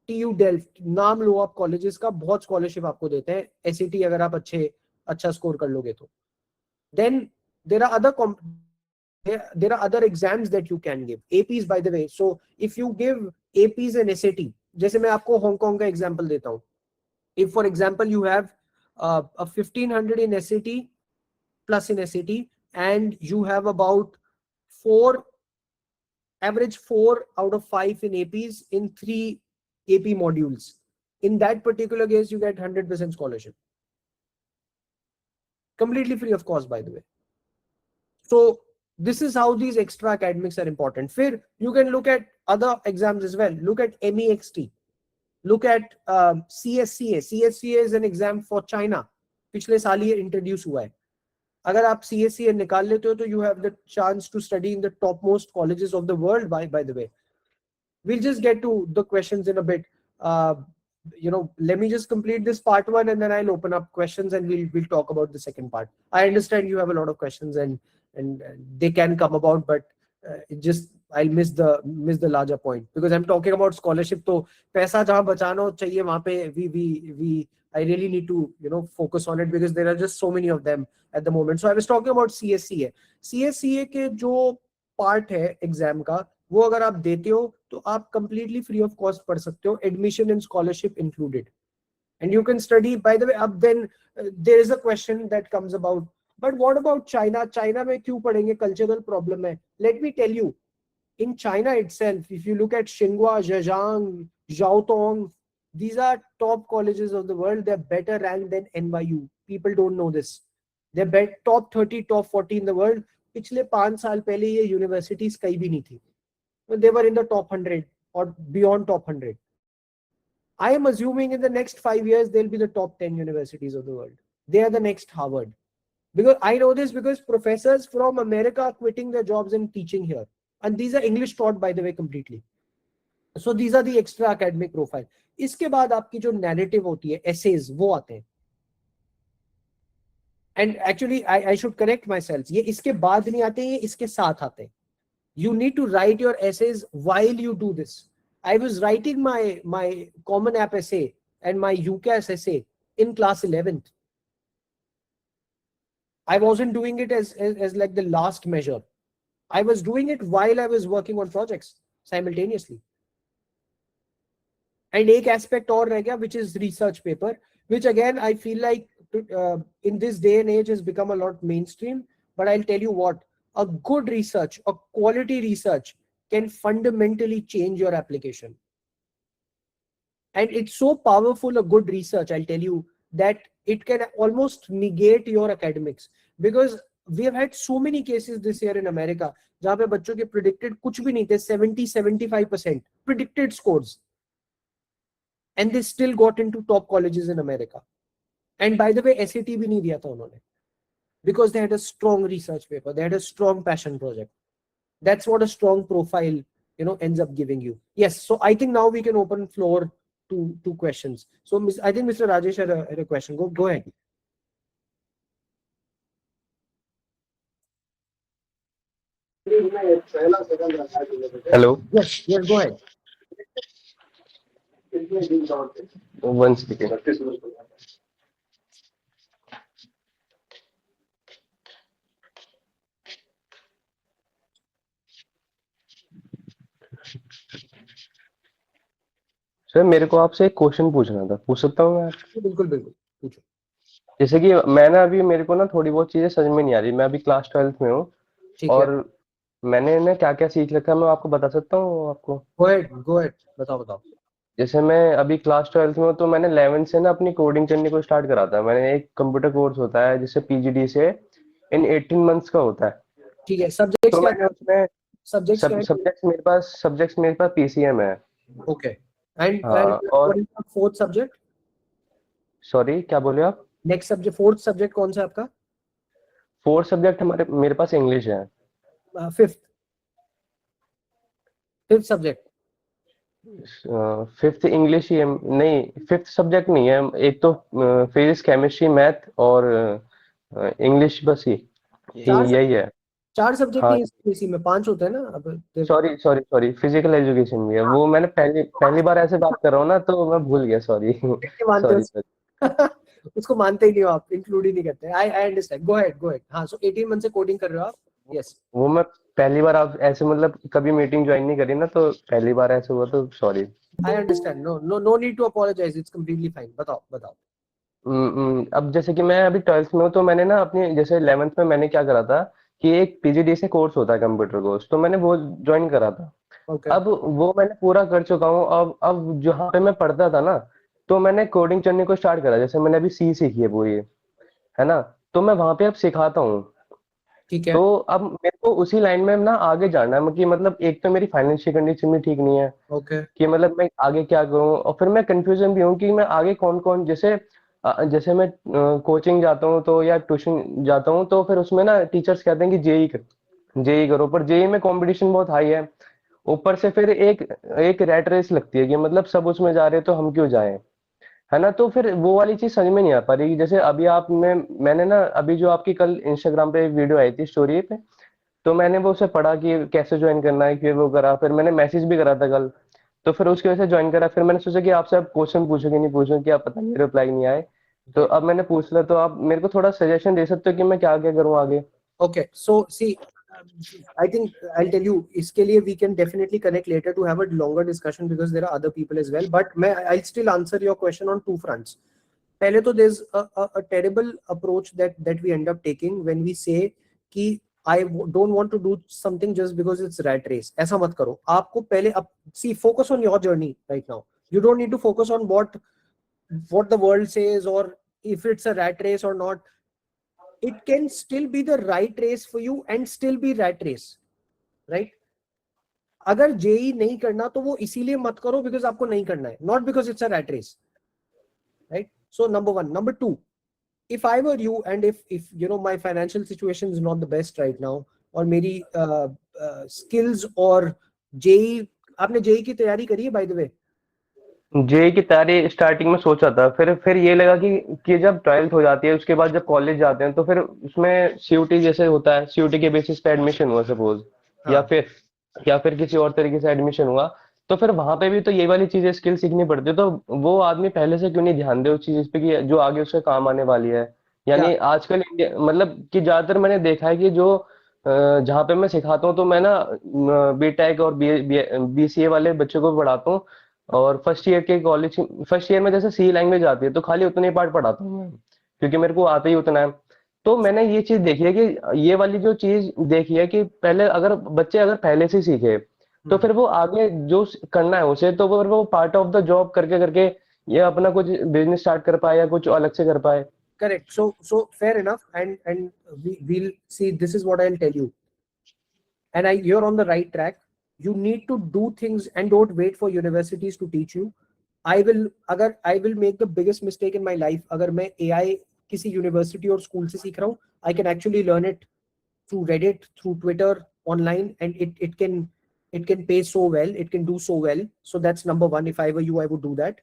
TU Delft, नाम लो आप colleges का, बहुत scholarship आपको देते हैं SAT अगर आप अच्छा स्कोर कर लोगे तो. Then there are other exams that you can give. APs, by the way. So if you give APs and SAT, जैसे मैं आपको हांगकांग का एग्जांपल देता हूँ. If for example you have a 1500 in SAT plus in SAT, and you have about average 4 out of 5 in APs in 3 AP modules. In that particular case, you get 100% scholarship. Completely free of cost, by the way. So this is how these extra academics are important. Fir, you can look at other exams as well. Look at MEXT. Look at CSCA. CSCA is an exam for China. पिछले साल ये introduce हुआ है. अगर आप CSCA निकाल लेते हो तो you have the chance to study in the topmost colleges of the world, by the way. We'll just get to the questions in a bit. Let me just complete this part 1 and then I'll open up questions and we'll talk about the second part. I understand you have a lot of questions and they can come about, but I'll miss the larger point because I'm talking about scholarship. तो पैसा जहाँ बचाना चाहिए वहाँ पे I really need to focus on it because there are just so many of them at the moment. So I was talking about CSCA. CSCA के जो part है exam का, वो अगर आप देते हो तो आप completely free of cost पढ़ सकते हो, admission and scholarship included, and you can study. By the way, up then there is a question that comes about, but what about China? China में क्यों पढ़ेंगे? Cultural problem है. Let me tell you, in China itself, if you look at Tsinghua, Zhejiang, Zhaotong, these are top colleges of the world. They're better ranked than NYU. People don't know this. They're top 30, top 40 in the world. पिछले 5 साल पहले ये universities कहीं भी नहीं थी. They were in the top 100 or beyond top 100. I am assuming in the next 5 years, they'll be the top 10 universities of the world. They are the next Harvard. Because I know this because professors from America are quitting their jobs and teaching here. And these are English taught, by the way, completely. So these are the extra academic profile. इसके बाद आपकी जो narrative होती है, essays, वो आते हैं. And actually, I should correct myself. ये इसके बाद नहीं आते, ये इसके साथ आते हैं. You need to write your essays while you do this. I was writing my Common App essay and my UCAS essay in class 11th. I wasn't doing it as like the last measure. I was doing it while I was working on projects simultaneously. And एक aspect और रह गया, which is research paper, which again I feel like in this day and age has become a lot mainstream. But I'll tell you what, a good research, a quality research can fundamentally change your application. And it's so powerful, a good research, I'll tell you, that it can almost negate your academics. Because we have had so many cases this year in America, जहाँ पे बच्चों के predicted कुछ भी नहीं थे, 70-75% predicted scores. And they still got into top colleges in America. And by the way, SAT भी नहीं दिया था उन्होंने. Because they had a strong research paper, they had a strong passion project. That's what a strong profile, ends up giving you. Yes, so I think now we can open floor to questions. So I think Mr. Rajesh had a question. Go ahead. Hello. Yes, go ahead. One second. Sir मेरे को आपसे एक question पूछना था, पूछ सकता हूँ मैं? बिल्कुल बिल्कुल पूछो। जैसे कि मैं ना अभी मेरे को ना थोड़ी बहुत चीजें समझ में नहीं आ रही, मैं अभी क्लास 12th में हूँ। ठीक है, और मैंने ना क्या क्या सीख रखा है मैं आपको बता सकता हूँ आपको? गो अहेड, बताओ बताओ। जैसे मैं अभी क्लास 12th में हूँ तो मैंने 11th से ना अपनी कोडिंग करने को स्टार्ट करा था। मैंने एक कंप्यूटर कोर्स होता है जिससे पीजीडी से इन 18 मंथ्स का होता है। ठीक है, सब्जेक्ट्स तो क्या, मैंने उसमें सब्जेक्ट्स क्या है? सब्जेक्ट्स मेरे पास पीसीएम है। ओके, एंड हाँ व्हाट और इज फोर्थ सब्जेक्ट? सॉरी क्या बोले आप? नेक्स्ट सब्जेक्ट, फोर्थ सब्जेक्ट कौन सा है आपका? फोर्थ सब्जेक्ट हमारे मेरे पास इंग्लिश है। Fifth, fifth subject. Fifth English ही है, नहीं फिफ्थ सब्जेक्ट नहीं है। एक तो फिजिक्स केमिस्ट्री मैथ और इंग्लिश, बस ही चार यही है। चार सब्जेक्ट हाँ ही इसी में, पांच होते हैं ना अब sorry sorry sorry, physical education भी है वो। मैंने पहली पहली बार ऐसे बात कर रहा हूँ ना तो मैं भूल गया, सॉरी कैसे मानते हो सॉरी उसको? सॉरी। उसको मानते ही नहीं हो आप, इंक्लूड ही नहीं करते। I I understand, go ahead go ahead. हाँ, सो 18 मंथ से कोडिंग कर रहे हो आप? यस, वो मैं पहली बार आप ऐसे मतलब कभी मीटिंग ज्वाइन नहीं करी ना, तो पहली बार ऐसे हुआ तो sorry. I understand, no no no need to apologise, it's completely fine. बताओ बताओ। अब जैसे कि मैं अभी 12th में हूँ तो मैंने ना अपनी जैसे 11th में मैंने क्या करा था कि एक पीजीडी से कोर्स होता है कंप्यूटर कोर्स, तो मैंने वो ज्वाइन करा था। ओके, अब वो मैंने पूरा कर चुका हूँ। अब जहाँ पे मैं पढ़ता था ना, तो मैंने कोडिंग करने को स्टार्ट करा। जैसे मैंने अभी सी सीखी है पूरी, है ना? तो मैं वहां पे अब सिखाता हूँ। ठीक है, तो अब मेरे को उसी लाइन में ना आगे जाना है कि मतलब एक तो मेरी फाइनेंशियल कंडीशन भी ठीक नहीं है ओके, कि मतलब मैं आगे क्या करूं। और फिर मैं कंफ्यूजन भी हूँ कि मैं आगे कौन कौन, जैसे जैसे मैं कोचिंग जाता हूँ तो या ट्यूशन जाता हूँ तो फिर उसमें ना टीचर्स कहते हैं कि जेई कर, जेई करो, पर जेई में कंपटीशन बहुत हाई है। ऊपर से फिर एक एक रैट रेस लगती है कि मतलब सब उसमें जा रहे हैं तो हम क्यों जाएं, है ना? तो फिर वो वाली चीज समझ में नहीं आ पा रही। जैसे अभी आप में मैंने ना अभी जो आपकी कल इंस्टाग्राम पे वीडियो आई थी स्टोरी पे, तो मैंने वो उसे पढ़ा कि कैसे ज्वाइन करना है, कि वो करा, फिर मैंने मैसेज भी करा था कल। तो फिर उसकी वजह से ज्वाइन करा। फिर मैंने सोचा कि आपसे आप क्वेश्चन पूछोगे नहीं पूछूं, कि आप पता नहीं रिप्लाई नहीं आए। तो ओके, अब मैंने पूछ लिया, तो आप मेरे को थोड़ा सजेशन दे सकते हो कि मैं क्या क्या करूँ आगे? okay. So see, I think I'll tell you. इसके लिए we can definitely connect later to have a longer discussion because there are other people as well. But I'll still answer your question on two fronts. पहले तो there's a terrible approach that we end up taking when we say कि don't want to do something just because it's rat race. ऐसा मत करो। आपको पहले see, focus on your journey right now. You don't need to focus on what the world says or if it's a rat race or not. It can still be the right race for you and still be rat race, right? अगर JEE नहीं करना तो वो इसीलिए मत करो because आपको नहीं करना है, not because it's a rat race, right? So number one. Number two, if I were you and if you know my financial situation is not the best right now और मेरी skills और JEE, आपने JEE की तैयारी करी है bye the way? JEE की तैयारी स्टार्टिंग में सोचा था, फिर ये लगा कि जब 12th हो जाती है उसके बाद जब कॉलेज जाते हैं तो फिर उसमें सीयूटी जैसे होता है, सीयूटी के बेसिस पे एडमिशन हुआ सपोज, या हाँ, फिर या फिर किसी और तरीके से एडमिशन हुआ, तो फिर वहां पे भी तो ये वाली चीजें स्किल सीखनी पड़ती है। तो वो आदमी पहले से क्यों नहीं ध्यान दे उस चीज पे कि जो आगे उसके काम आने वाली है? क्या? यानी आजकल इंडिया मतलब कि ज्यादातर मैंने देखा है कि जो जहाँ पे मैं सिखाता हूँ तो मैं ना बीटेक और बीसीए वाले बच्चों को पढ़ाता हूँ। और फर्स्ट ईयर के कॉलेज, फर्स्ट ईयर में जैसे सी लैंग्वेज आती है तो खाली उतने ही पार्ट पढ़ाता हूँ मैं, क्योंकि मेरे को आता ही उतना है। तो मैंने ये चीज देखी है कि ये वाली जो चीज देखी है कि पहले अगर बच्चे अगर पहले से सीखे तो फिर वो आगे जो करना है उसे, तो वो पार्ट ऑफ द जॉब करके करके ये अपना कुछ बिजनेस स्टार्ट कर पाए या कुछ अलग से कर पाए। Correct. So fair enough, and we'll see. This is what I'll tell you, and you're on the right track. You need to do things and don't wait for universities to teach you. I will make the biggest mistake in my life अगर मैं AI किसी university और school से सीख रहा हूँ, I can actually learn it through Reddit, through Twitter, online, and it can pay so well, it can do so well. So that's number one. If I were you, I would do that.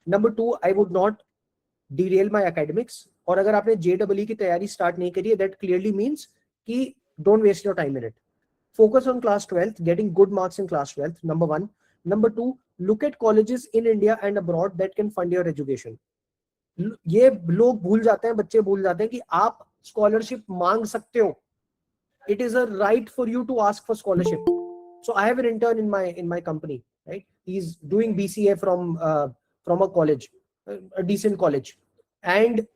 Number two, I would not derail my academics. और अगर आपने JEE की तैयारी start नहीं करी है, that clearly means कि don't waste your time in it. Focus on class 12th, getting good marks in class 12th, number one. Number two, look at colleges in India and abroad that can fund your education. ये लोग भूल जाते हैं, बच्चे भूल जाते हैं कि आप स्कॉलरशिप मांग सकते हो. It is a right for you to ask for scholarship. So I have an intern in my company. right? He's doing BCA from a college, a decent college. And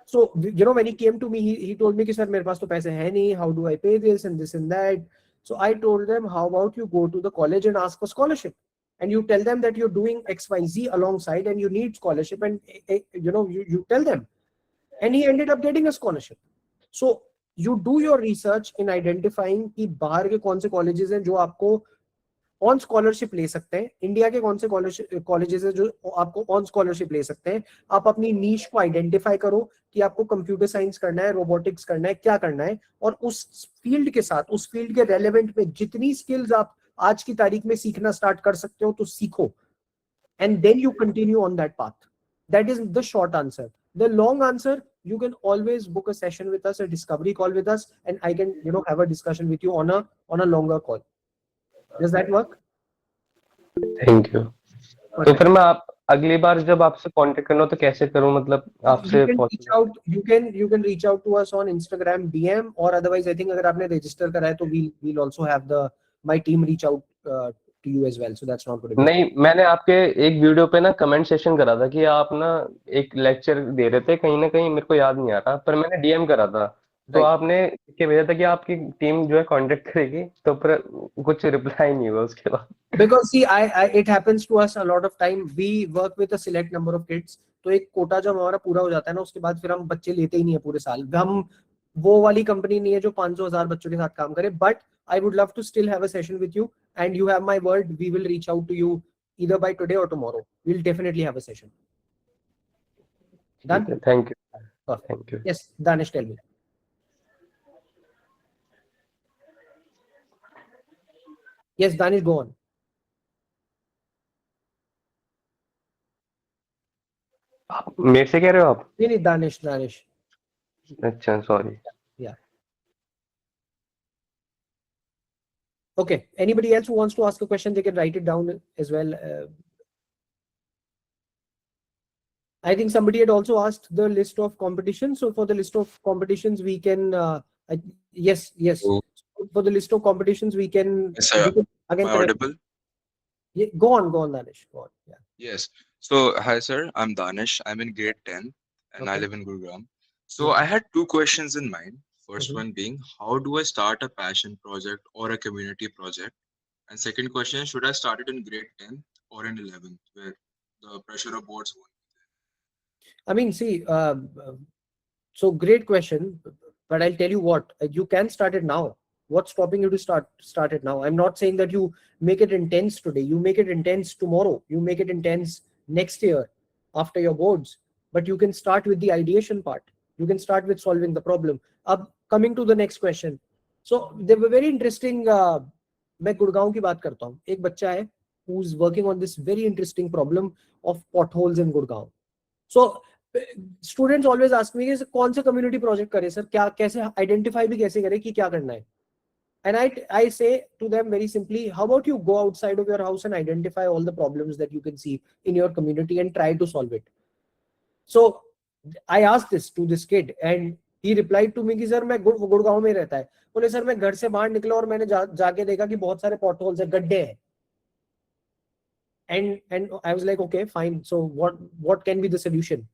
so, you know, when he came to me, he told me, sir, mere paas to paise hai nahi, how do I pay this and this and that? So I told them, how about you go to the college and ask for scholarship? And you tell them that you're doing XYZ alongside and you need scholarship, and you know, you tell them. And he ended up getting a scholarship. So you do your research in identifying कि बाहर के कौन से colleges हैं जो आपको on scholarship ले सकते हैं, इंडिया के कौन से कॉलेजेस है जो आपको ऑन स्कॉलरशिप ले सकते हैं. आप अपनी नीश को आइडेंटिफाई करो कि आपको कंप्यूटर साइंस करना है, रोबोटिक्स करना है, क्या करना है, और उस फील्ड के साथ, उस फील्ड के रेलेवेंट में जितनी स्किल्स आप आज की तारीख में सीखना स्टार्ट कर सकते हो तो सीखो, and then you continue on that path. That is the short answer. The long answer, you can always book a session with us, a discovery call with us, and I can, you know, have a discussion with you on a longer call. Does that work? Thank you. तो फिर मैं आप अगली बार जब आपसे contact करना हो तो कैसे करूं, मतलब आपसे you can reach out to us on Instagram DM, or otherwise I think अगर आपने register करा है तो we'll also have my team reach out to you as well, so that's not going to be. नहीं, मैंने आपके एक video पे ना कमेंट सेशन करा था कि आप ना एक लेक्चर दे रहे थे कहीं ना कहीं, मेरे को याद नहीं आ रहा, पर मैंने डीएम करा था तो आपने के भेजा था कि आपकी टीम जो है कांटेक्ट करेगी, तो पर कुछ रिप्लाई नहीं हुआ उसके बाद. Because see, it happens to us a lot of time. We work with a select number of kids. तो एक कोटा जब हमारा पूरा हो जाता है ना, उसके बाद फिर हम बच्चे लेते ही नहीं है पूरे साल. हम वो वाली कंपनी नहीं है जो 500,000 बच्चों के साथ काम करे. But I would love to still have a session with you, and you have my word. We will reach out to you either by today or tomorrow. We'll definitely have a session. Done? Thank you. Perfect. Thank you. Yes, Danish, tell me. Yes, Danish, go on. आप मेरे से कह रहे हो आप? नहीं, दानिश. अच्छा, sorry. Yeah. Okay. Anybody else who wants to ask a question, they can write it down as well. I think somebody had also asked the list of competitions. So for the list of competitions, we can. Yes. Oh. For the list of competitions, we can. Yes, sir. Again, Am I audible? Yeah, go on, Danish. Go on. Yeah. Yes. So, hi, sir. I'm Danish. I'm in grade 10 and I Okay. live in Gurugram. So, I had two questions in mind. First Mhm. one being, how do I start a passion project or a community project? And second question, should I start it in grade 10 or in 11th, where the pressure of boards won't be there? I mean, see, so great question, but I'll tell you what, you can start it now. What's stopping you to start it now? I'm not saying that you make it intense today, you make it intense tomorrow, you make it intense next year after your boards, but you can start with the ideation part. You can start with solving the problem. Coming to the next question. So they were very interesting. मैं गुड़गांव की बात करता हूँ. एक बच्चा है who's working on this very interesting problem of potholes in Gurgaon. So students always ask me, कौन से community project करे सर, क्या कैसे identify भी कैसे करे कि क्या करना है. And I say to them very simply, how about you go outside of your house and identify all the problems that you can see in your community and try to solve it. So I asked this to this kid and he replied to me कि sir मैं गुड़गांव में रहता है. बोले sir मैं घर से बाहर निकला और मैंने जाके देखा कि बहुत सारे potholes है, गड्ढे हैं. And I was like, okay, fine. So what can be the solution?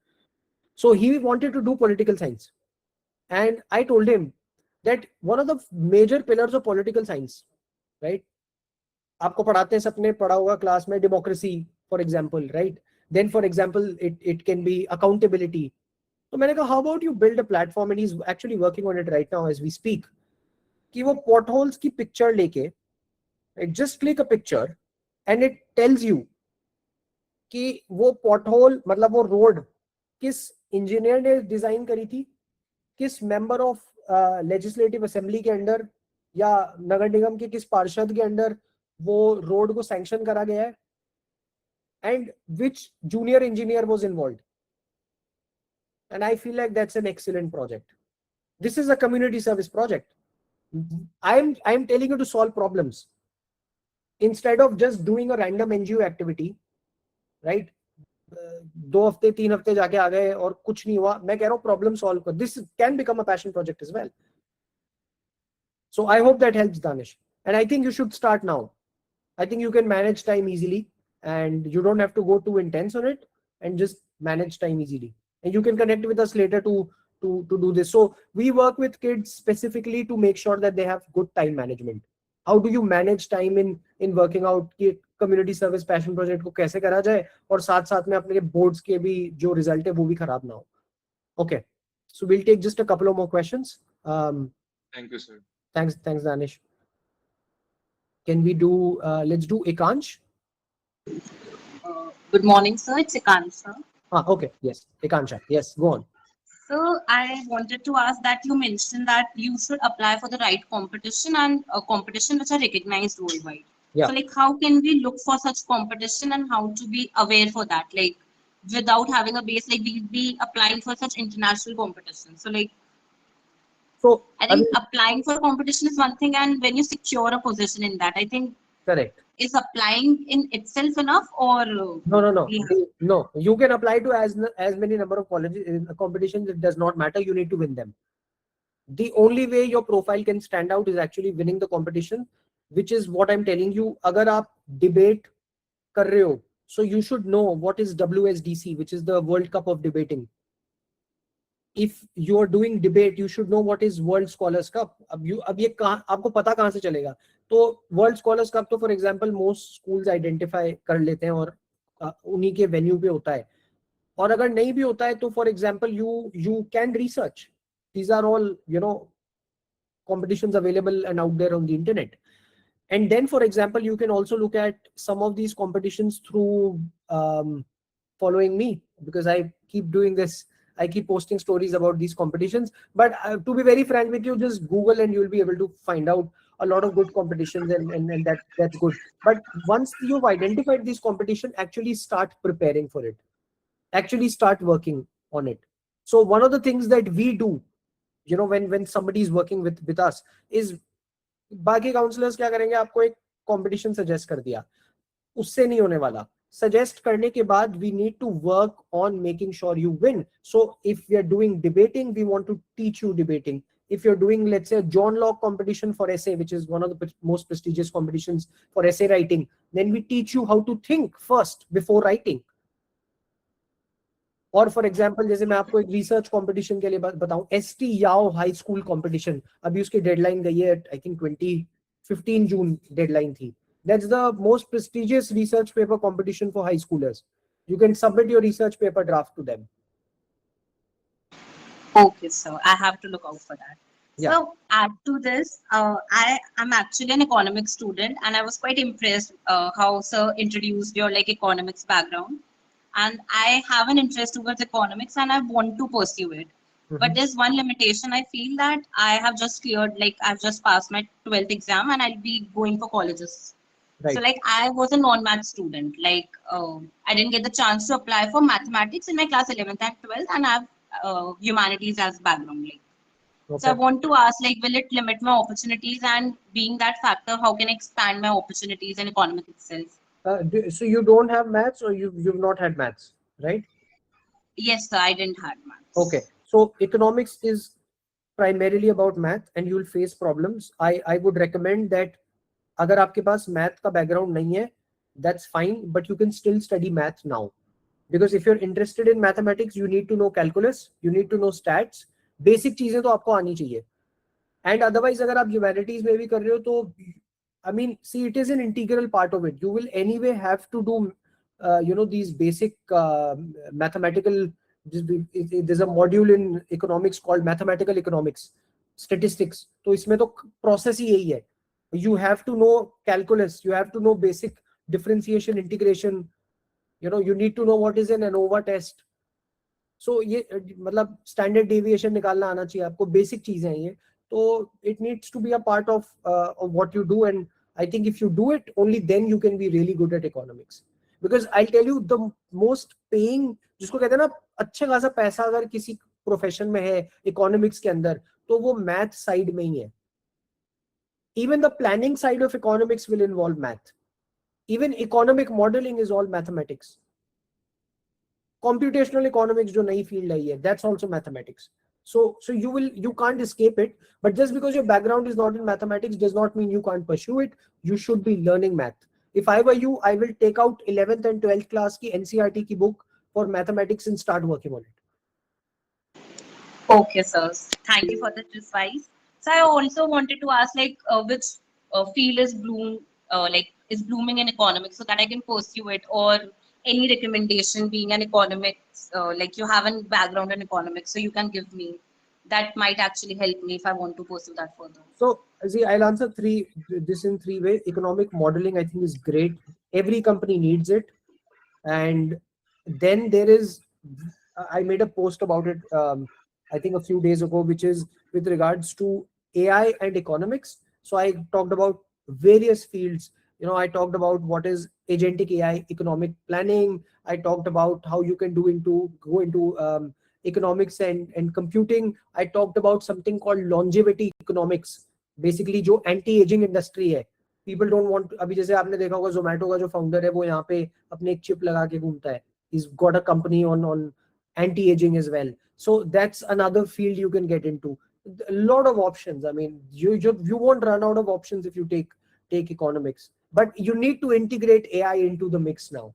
So he wanted to do political science. And I told him that one of the major pillars of political science, right? आपको पढ़ाते हैं, सबने पढ़ा होगा class में, democracy, for example, right? Then, for example, it can be accountability. तो मैंने कहा, how about you build a platform, and he's actually working on it right now as we speak, कि वो potholes की picture लेके, just click a picture, and it tells you कि वो pothole मतलब वो road किस इंजीनियर ने डिजाइन करी थी, किस मेंबर ऑफ लेजिस्लेटिव असेंबली के अंडर या नगर निगम के किस पार्षद के अंडर वो रोड को सैंक्शन करा गया है, and which junior engineer was involved. And I feel like that's an excellent project. This is a community service project. I am telling you to solve problems instead of just doing a random NGO activity, right? 2 हफ्ते 3 हफ्ते जाके आ गए और कुछ नहीं हुआ. मैं कह रहा हूँ प्रॉब्लम सॉल्व कर. This can become a passion project as well. So I hope that helps, Danish, and I think you should start now. I think you can manage time easily, and you don't have to go too intense on it, and just manage time easily. And you can connect with us later to do this. So we work with kids specifically to make sure that they have good time management. How do you manage time in working out कि community service passion project को कैसे करा जाए और साथ साथ में अपने boards के भी जो result है वो भी खराब ना हो. Okay, so we'll take just a couple of more questions. Thank you, sir. Thanks, Danish. Can we do, let's do Ekansh. Good morning, sir. It's Ekansha. Okay, yes, Ekansha. Yes, go on. So I wanted to ask that you mentioned that you should apply for the right competition and competition which are recognized worldwide. Yeah. So like how can we look for such competition and how to be aware for that? Like without having a base, like we'll be applying for such international competition. So like So I think applying for competition is one thing, and when you secure a position in that, I think correct. is applying in itself enough or No. No, you can apply to as many number of colleges in competitions. It does not matter. You need to win them. The only way your profile can stand out is actually winning the competition, which is what I'm telling you. Agar aap debate kar rahe ho, so you should know what is WSDC, which is the World Cup of Debating. If you are doing debate, you should know what is World Scholars Cup. अब ये आपको पता कहाँ से चलेगा? तो World Scholars Cup तो for example most schools identify कर लेते हैं और उन्हीं के venue पे होता है. और अगर नहीं भी होता है तो for example you can research. These are all competitions available and out there on the internet. And then for example you can also look at some of these competitions through following me, because I keep doing this. I keep posting stories about these competitions, but to be very frank with you, just Google and you'll be able to find out a lot of good competitions, and that's good. But once you've identified these competitions, actually start preparing for it. Actually start working on it. So one of the things that we do, when somebody is working with us is, बाकी counselors क्या करेंगे, आपको एक competition suggest कर दिया, उससे नहीं होने वाला. Suggest करने के बाद we need to work on making sure you win. So if we are doing debating, we want to teach you debating. If you're doing, let's say, a John Locke competition for essay, which is one of the most prestigious competitions for essay writing, then we teach you how to think first before writing. और for example जैसे मैं आपको एक research competition के लिए बताऊं, ST याओ high school competition, अभी उसकी डेडलाइन गई है, आई थिंक 15 जून डेडलाइन थी. That's the most prestigious research paper competition for high schoolers. You can submit your research paper draft to them. Okay, so I have to look out for that. Yeah. So add to this, I am actually an economics student, and I was quite impressed how sir introduced your like economics background. And I have an interest towards economics and I want to pursue it. But there's one limitation. I feel that I have just cleared, like I've just passed my 12th exam and I'll be going for colleges. Right. So like I was a non-math student. Like I didn't get the chance to apply for mathematics in my class 11th and 12th, and I have humanities as background. Like, Okay. So I want to ask, like, will it limit my opportunities? And being that factor, how can I expand my opportunities in economics itself? So you don't have maths, or you've not had maths, right? Yes, sir, I didn't have maths. Okay. So economics is primarily about math, and you'll face problems. I would recommend that अगर आपके पास math का background नहीं है, that's fine, but you can still study math now. Because if you're interested in mathematics, you need to know calculus, you need to know stats, basic चीजें तो आपको आनी चाहिए. And otherwise, अगर आप humanities में भी कर रहे हो तो, I mean, see, it is an integral part of it. You will anyway have to do, these basic mathematical. There's a module in economics called mathematical economics, statistics. तो इसमें तो process ही यही है. You have to know calculus. You have to know basic differentiation, integration. You need to know what is an ANOVA test. So ये मतलब standard deviation निकालना आना चाहिए आपको. Basic चीजें हैं ये. So it needs to be a part of what you do, and I think if you do it, only then you can be really good at economics. Because I'll tell you, the most paying, जिसको कहते हैं ना अच्छा खासा पैसा अगर किसी profession में है इकोनॉमिक्स के अंदर, तो वो मैथ साइड में ही है. Even the planning side of economics will involve math. Even economic modeling is all mathematics. Computational economics जो नई field आई है, that's also mathematics. So you can't escape it. But just because your background is not in mathematics does not mean you can't pursue it. You should be learning math. If I were you, I will take out 11th and 12th class ki NCERT ki book for mathematics and start working on it. Okay, sir. Thank you for the advice. So I also wanted to ask, like, which field is is blooming in economics, so that I can pursue it, or any recommendation being an economics, like you have a background in economics, so you can give me that might actually help me if I want to pursue that further. So, see, I'll answer this in three ways. Economic modeling, I think, is great. Every company needs it. And then there is, I made a post about it, I think a few days ago, which is with regards to AI and economics. So I talked about various fields. I talked about what is agentic AI, economic planning. I talked about how you can go into economics and computing. I talked about something called longevity economics, basically जो anti-aging industry है. People don't want to, अभी जैसे आपने देखा होगा Zomato का जो founder है वो यहाँ पे अपने एक chip लगा के घूमता है. He's got a company on anti-aging as well. So that's another field you can get into. A lot of options. I mean, you won't run out of options if you take economics. But you need to integrate AI into the mix now.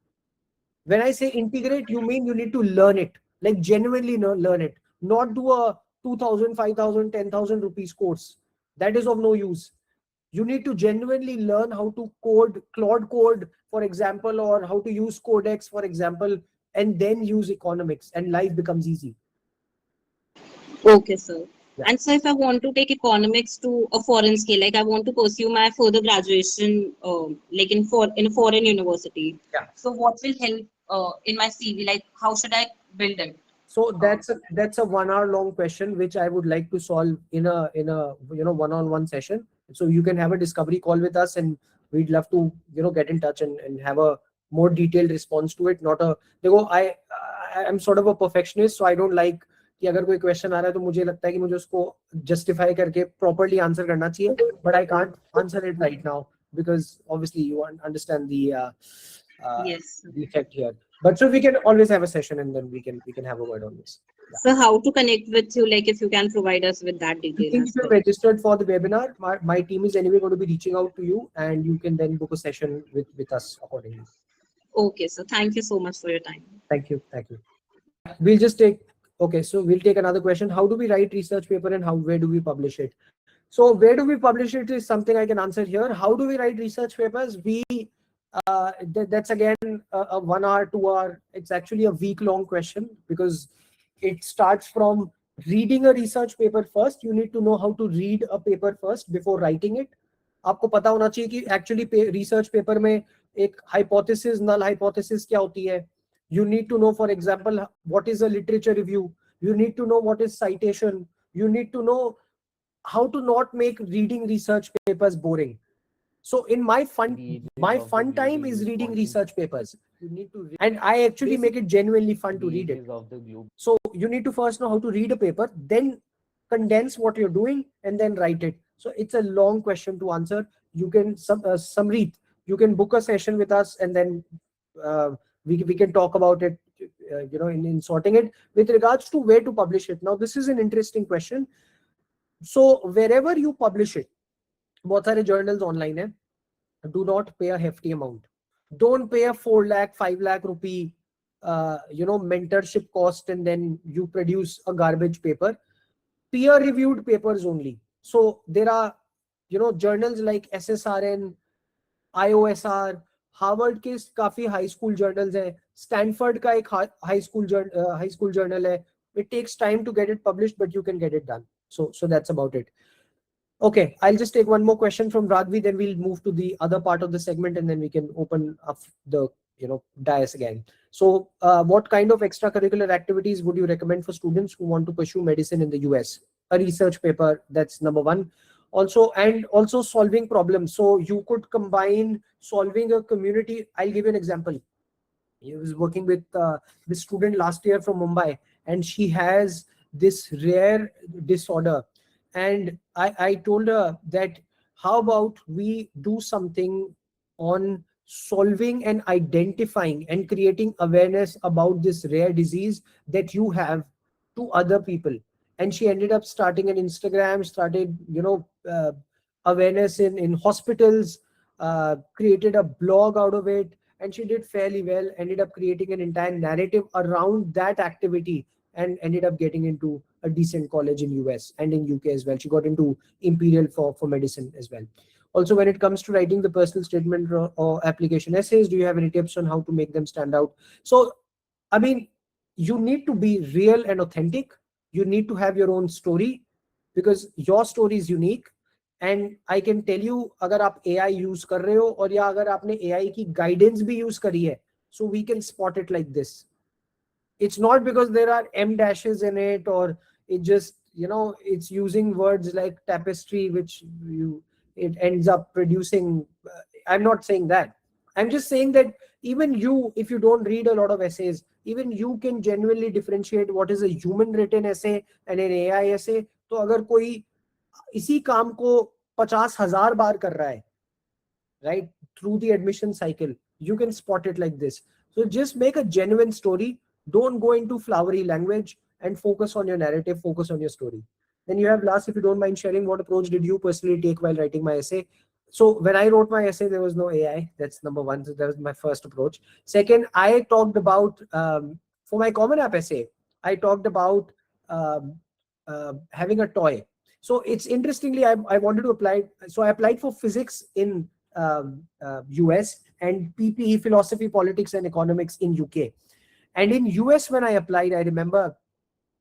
When I say integrate, you mean you need to learn it, like genuinely learn it, not do a 2,000, 5,000, 10,000 rupees course. That is of no use. You need to genuinely learn how to code, Claude Code, for example, or how to use Codex, for example, and then use economics, and life becomes easy. Okay, sir. Yeah. And so if I want to take economics to a foreign scale, like I want to pursue my further graduation, like in a foreign university. Yeah. So what will help in my CV? Like how should I build it? So that's a 1 hour long question, which I would like to solve in a one-on-one session. So you can have a discovery call with us, and we'd love to get in touch and have a more detailed response to it. Not a I'm sort of a perfectionist, so I don't like कि अगर कोई question आ रहा है तो मुझे लगता है कि मुझे उसको जस्टिफाई करके प्रॉपर्ली आंसर करना चाहिए, but I can't answer it right now because obviously you understand the Yes. the effect here. But so we can always have a session, and then we can have a word on this. Yeah. So how to connect with you? Like if you can provide us with that I detail. think if you're registered for the webinar, my team is anyway going to be reaching out to you, and you can then book a session with us accordingly. Okay, so thank you so much for your time. Thank you. We'll just take. Okay, so we'll take another question. How do we write research paper, and where do we publish it? So where do we publish it is something I can answer here. How do we write research papers? That's again a 1 hour, 2 hour. It's actually a week-long question because it starts from reading a research paper first. You need to know how to read a paper first before writing it. आपको पता होना चाहिए कि actually research paper में एक hypothesis, null hypothesis क्या होती है. You need to know, for example, what is a literature review. You need to know what is citation. You need to know how to not make reading research papers boring. So in my fun time is reading research papers. You need to read, and I actually make it genuinely fun to read it. So you need to first know how to read a paper, then condense what you're doing, and then write it. So it's a long question to answer. You can Samrit, you can book a session with us, and then we can talk about it, in sorting it. With regards to where to publish it, now this is an interesting question. So wherever you publish it, बहुत सारे journals online है. Do not pay a hefty amount. Don't pay a 4 lakh, 5 lakh rupee, mentorship cost, and then you produce a garbage paper. Peer-reviewed papers only. So there are, journals like SSRN, IOSR, Harvard के काफी high school journals हैं, Stanford का एक high school journal है. It takes time to get it published, but you can get it done. So that's about it. Okay, I'll just take one more question from Ragvi, then we'll move to the other part of the segment, and then we can open up the dais again. So what kind of extracurricular activities would you recommend for students who want to pursue medicine in the US? A research paper, that's number one. Also solving problems. So you could combine solving a community. I'll give you an example. I was working with this student last year from Mumbai, and she has this rare disorder. And I told her that how about we do something on solving and identifying and creating awareness about this rare disease that you have to other people. And she ended up starting an Instagram, started awareness in hospitals, created a blog out of it, and she did fairly well, ended up creating an entire narrative around that activity, and ended up getting into a decent college in US and in UK as well. She got into Imperial for medicine as well. Also, when it comes to writing the personal statement or application essays, do you have any tips on how to make them stand out? So, I mean, you need to be real and authentic. You need to have your own story, because your story is unique. And I can tell you, अगर आप AI use कर रहे हो और या अगर आपने AI की guidance भी use करी है, so we can spot it like this. It's not because there are M dashes in it, or it just, it's using words like tapestry, which it ends up producing. I'm not saying that. I'm just saying that even you, if you don't read a lot of essays, even you can genuinely differentiate what is a human written essay and an AI essay. तो अगर कोई इसी काम को 50,000 बार कर रहा है, right, through the admission cycle, you can spot it like this. So just make a genuine story. Don't go into flowery language, and focus on your narrative, focus on your story. Then you have last, if you don't mind sharing, what approach did you personally take while writing my essay? So when I wrote my essay, there was no AI. That's number one. So that was my first approach. Second, I talked about, for my Common App essay, I talked about having a toy. So it's interestingly, I wanted to apply. So I applied for physics in US and PPE, philosophy, politics and economics in UK. And in US, when I applied, I remember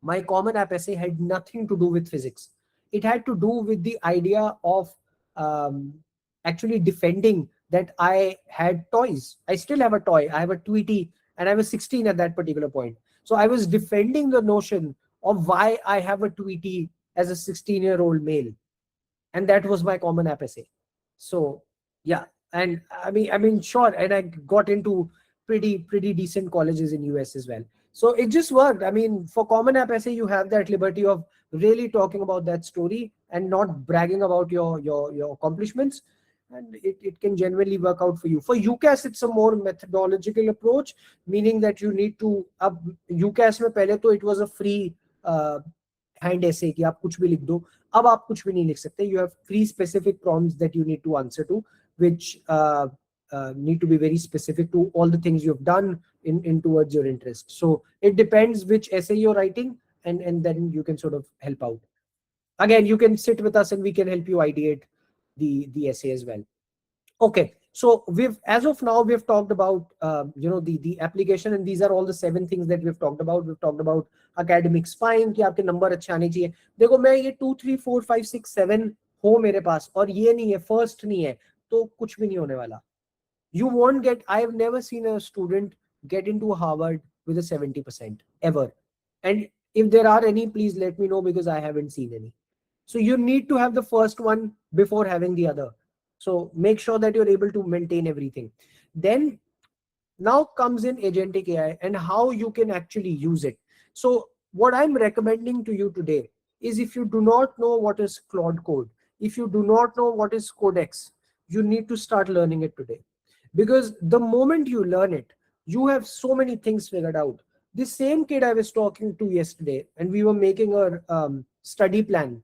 my Common App essay had nothing to do with physics. It had to do with the idea of actually defending that I had toys. I still have a toy. I have a Tweety, and I was 16 at that particular point. So I was defending the notion of why I have a Tweety as a 16-year-old male. And that was my Common App essay. So yeah, and I mean, sure. And I got into pretty decent colleges in US as well. So it just worked. I mean, for Common App essay, you have that liberty of really talking about that story and not bragging about your accomplishments. And it can genuinely work out for you. For UCAS, it's a more methodological approach, meaning that you need to, UCAS में पहले तो it was a free hand essay कि आप कुछ भी लिख दो. अब आप कुछ भी नहीं लिख सकते. You have 3 specific prompts that you need to answer to, which need to be very specific to all the things you've done in towards your interest. So it depends which essay you're writing, and then you can sort of help out. Again, you can sit with us and we can help you ideate the essay as well. Okay, so as of now we've talked about the application, and these are all the 7 things that we've talked about. We've talked about academic spine, कि आपके number अच्छे आने चाहिए. देखो मैं ये 2 3 4 5 6 7 हो मेरे पास, और ये नहीं है, फर्स्ट नहीं है, तो कुछ भी नहीं होने वाला. You won't get, I have never seen a student get into Harvard with a 70% ever. And if there are any, please let me know, because I haven't seen any. So you need to have the first one before having the other. So make sure that you're able to maintain everything. Then now comes in agentic AI and how you can actually use it. So what I'm recommending to you today is, if you do not know what is Claude Code, if you do not know what is Codex, you need to start learning it today. Because the moment you learn it, you have so many things figured out. The same kid I was talking to yesterday, and we were making a study plan.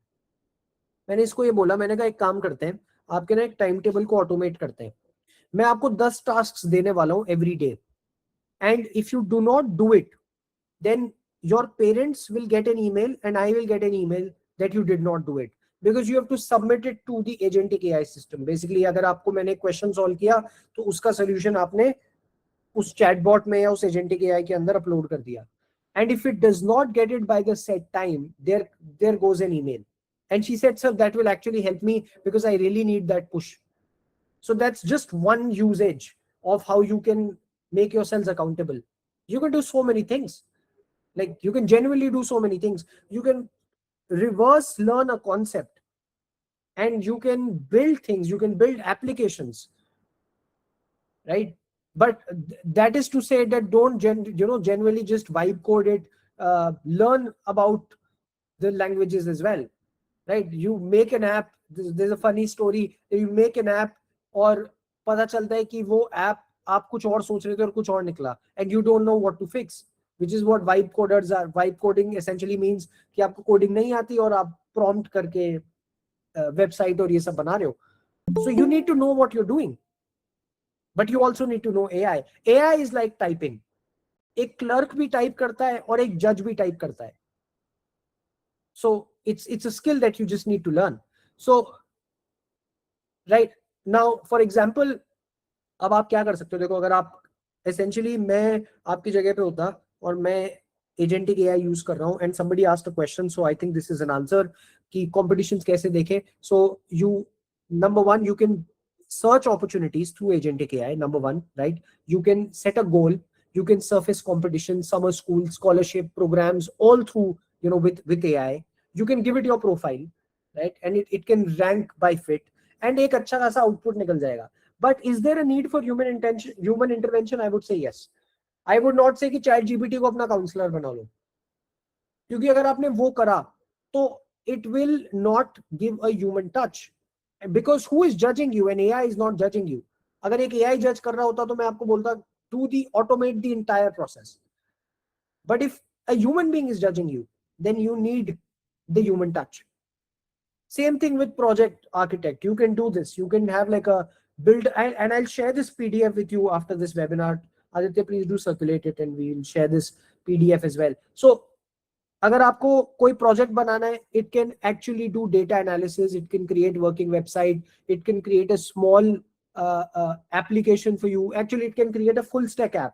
मैंने इसको ये बोला, मैंने कहा एक काम करते हैं, आपके ना एक टाइम टेबल को ऑटोमेट करते हैं. मैं आपको 10 टास्क देने वाला हूं every day, and if you do not do it, then your parents will get an email and I will get an email that you did not do it, because you have to submit it to the agentic AI system. Basically, अगर आपको मैंने question solve किया तो उसका solution आपने उस chatbot में या उस agentic AI के अंदर अपलोड कर दिया. And if it does not get it by the set time, there goes an email. And she said, sir, that will actually help me because I really need that push. So that's just one usage of how you can make yourselves accountable. You can do so many things. Like, you can genuinely do so many things. You can reverse learn a concept, and you can build things, you can build applications, right? But that is to say that don't genuinely just vibe code it. Learn about the languages as well, right? You make an app. There's a funny story. You make an app और पता चलता है कि वो app आप कुछ और सोच रहे थे और कुछ और निकला, and you don't know what to fix, which is what vibe coders are. Vibe coding essentially means कि आपको कोडिंग नहीं आती और आप prompt करके वेबसाइट और ये सब बना रहे हो. So you need to know what you're doing. but you also need to know AI. AI is like typing. एक क्लर्क भी टाइप करता है और एक जज भी टाइप करता है. So it's a skill that you just need to learn. So right now, for example, अब आप क्या कर सकते हो? देखो, अगर आप essentially मैं आपकी जगह पे होता और मैं agentic AI यूज कर रहा हूँ and somebody asked a question, so I think this is an answer कि competitions कैसे देखें. So you, number one, you can search opportunities through agentic AI, number one, right? You can set a goal, you can surface competitions, summer school, scholarship programs, all through, with AI. You can give it your profile, right? And it can rank by fit, and एक अच्छा खासा output निकल जाएगा. But is there a need for human intervention? I would say yes. I would not say कि chat GPT को अपना counsellor बना लो, क्योंकि अगर आपने वो करा तो it will not give a human touch, because who is judging you? And AI is not judging you. अगर एक AI जज कर रहा होता तो मैं आपको बोलता automate the entire process. But if a human being is judging you, then you need the human touch. Same thing with project architect. You can do this. You can have like a build, and I'll share this PDF with you after this webinar. Aditya, please do circulate it and we'll share this PDF as well. So अगर आपको कोई project बनाना है, it can actually do data analysis, it can create working website, it can create a small application for you. Actually, it can create a full stack app.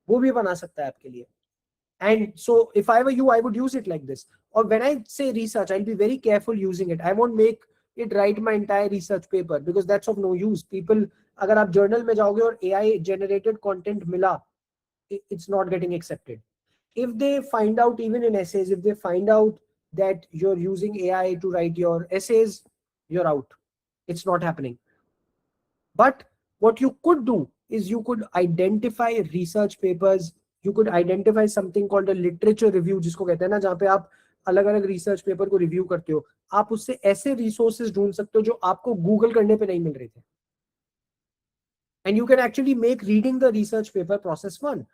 वो भी बना सकता है आपके लिए. And so if I were you, I would use it like this. Or when I say research, I'll be very careful using it. I won't make it write my entire research paper, because that's of no use. People, अगर आप journal में जाओगे और AI generated content मिला, it's not getting accepted. If they find out, even in essays, if they find out that you're using AI to write your essays, you're out. It's not happening. But what you could do is you could identify research papers. You could identify something called a literature review, जिसको कहते हैं ना, जहाँ पे आप अलग अलग research paper को रिव्यू करते हो. आप उससे ऐसे रिसोर्सेज ढूंढ सकते हो जो आपको गूगल करने पे नहीं मिल रहे थे. And you can actually make reading the research paper process fun.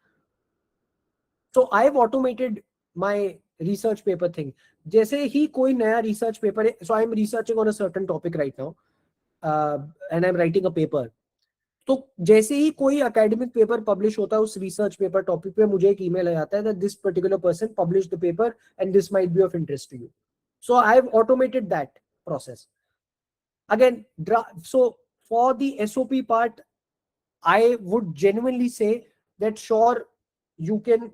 So I've automated my research paper thing. जैसे ही कोई नया research paper है, so I'm researching on a certain topic right now, and I'm writing a paper. तो जैसे ही कोई academic paper publish होता है उस रिसर्च पेपर टॉपिक पे, मुझे एक ईमेल आ जाता है that this particular person published the paper and this might be of interest to you. So I've automated that process. Again, so for the SOP part, I would genuinely say that sure, you can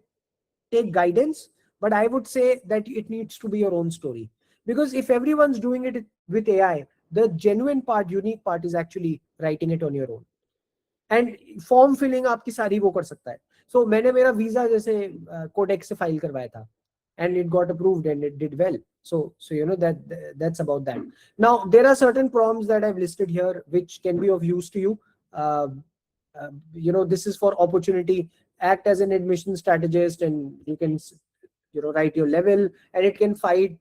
take guidance, but I would say that it needs to be your own story. Because if everyone's doing it with AI, the genuine part, unique part is actually writing it on your own. And form filling आपकी सारी वो कर सकता है. सो मैंने मेरा visa जैसे codex से फाइल करवाया था and it got approved and it did well. So that's about that. Now there are certain prompts that I've listed here which can be of use to you. This is for opportunity. Act as an admission strategist, and you can write your level, and it can find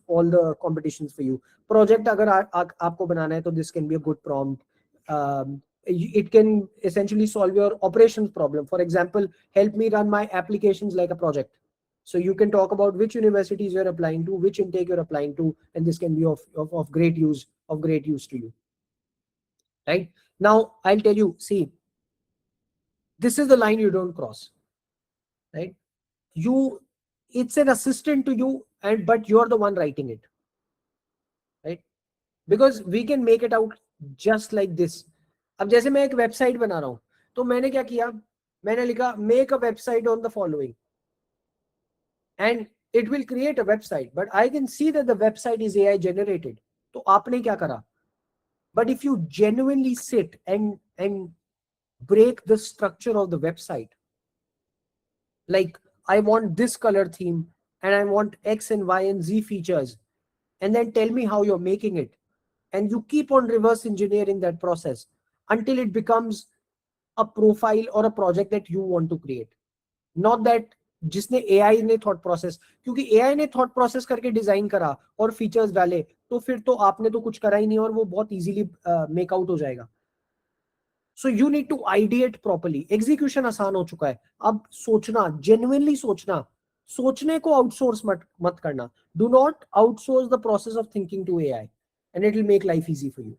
all the competitions for you. Project अगर आपको बनाना है तो this can be a good prompt. It can essentially solve your operations problem. For example, help me run my applications like a project. So you can talk about which universities you're applying to, which intake you're applying to, and this can be of great use to you. Right? Now I'll tell you, see, this is the line you don't cross. Right? It's an assistant to you, but you're the one writing it. Right? Because we can make it out just like this. अब जैसे मैं एक website बना रहा हूं, तो मैंने क्या किया, मैंने लिखा make a website on the following, and it will create a website, but I can see that the website is AI generated. तो आपने क्या करा? But if you genuinely sit and break the structure of the website, like I want this color theme and I want X and Y and Z features, and then tell me how you're making it, and you keep on reverse engineering that process until it becomes a profile or a project that you want to create. Not that जिसने AI ने thought process, क्योंकि AI ने thought process करके design करा और features डाले, तो फिर तो आपने तो कुछ करा ही नहीं और वो बहुत इजीली मेक आउट हो जाएगा. So you need to ideate properly. Execution आसान हो चुका है, अब सोचना, genuinely सोचने को outsource मत करना. Do not outsource the process of thinking to AI, and it will make life easy for you.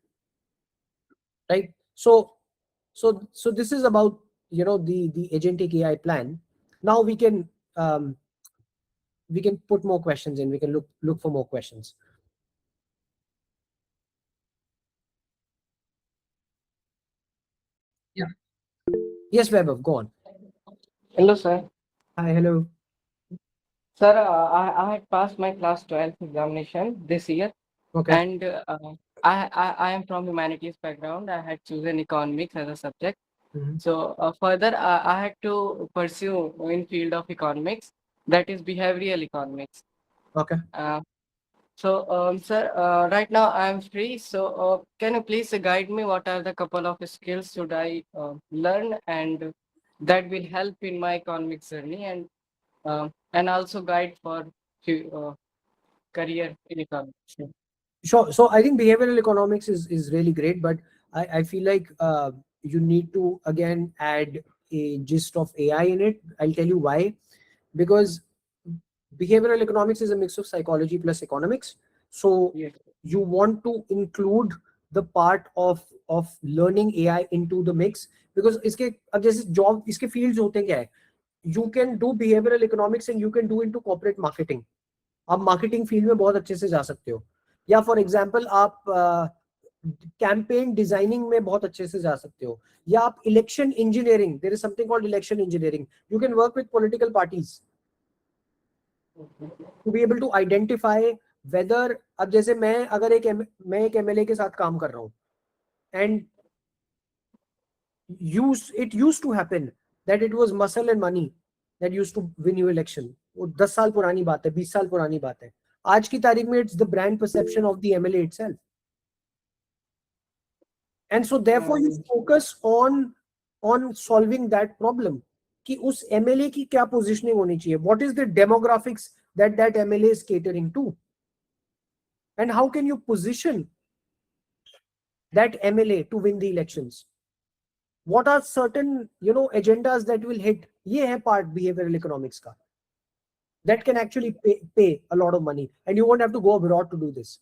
Right? So So this is about, you know, the agentic AI plan. Now we can put more questions in. We can look for more questions. Yeah. Yes, Vaibhav, go on. Hello, sir. Hi, hello. Sir, I had passed my class 12th examination this year, Okay. and I am from humanities background. I had chosen economics as a subject. Mhm. So further, I had to pursue in field of economics, that is behavioral economics. Okay. Sir, right now I am free. So, can you please guide me? What are the couple of skills should I learn, and that will help in my economics journey, and also guide for career in economics. Sure. So I think behavioral economics is really great, but I feel like you need to again add a gist of AI in it. I'll tell you why. Because behavioral economics is a mix of psychology plus economics. So Yes. you want to include the part of learning AI into the mix, because इसके अब जैसे job इसके fields होते हैं क्या है, you can do behavioral economics and you can do into corporate marketing. आप marketing field में बहुत अच्छे से जा सकते हो, या फॉर एग्जांपल आप कैंपेन डिजाइनिंग में बहुत अच्छे से जा सकते हो, या आप election engineering, there is something called election engineering, you can work with political parties to be able to identify whether, अब जैसे मैं अगर मैं एक एमएलए के साथ काम कर रहा हूं, and it used to happen that it was muscle and money that used to win you election. वो 10 साल पुरानी बात है, 20 साल पुरानी बात है. आज की तारीख में it's the brand perception of the MLA itself. And so therefore you focus on solving that problem. कि उस MLA की क्या positioning होनी चाहिए? What is the demographics that MLA is catering to? And how can you position that MLA to win the elections? What are certain, you know, agendas that will hit? ये है part behavioral economics का. That can actually pay a lot of money, and you won't have to go abroad to do this.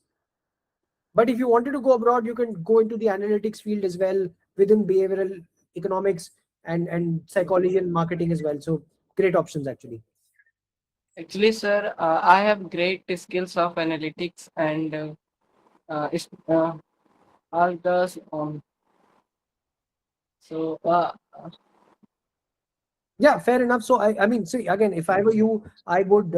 But if you wanted to go abroad, you can go into the analytics field as well within behavioral economics and psychology and marketing as well. So great options actually. Actually, sir, I have great skills of analytics and all those. So, Yeah, fair enough. So I mean, see, again, if I were you, I would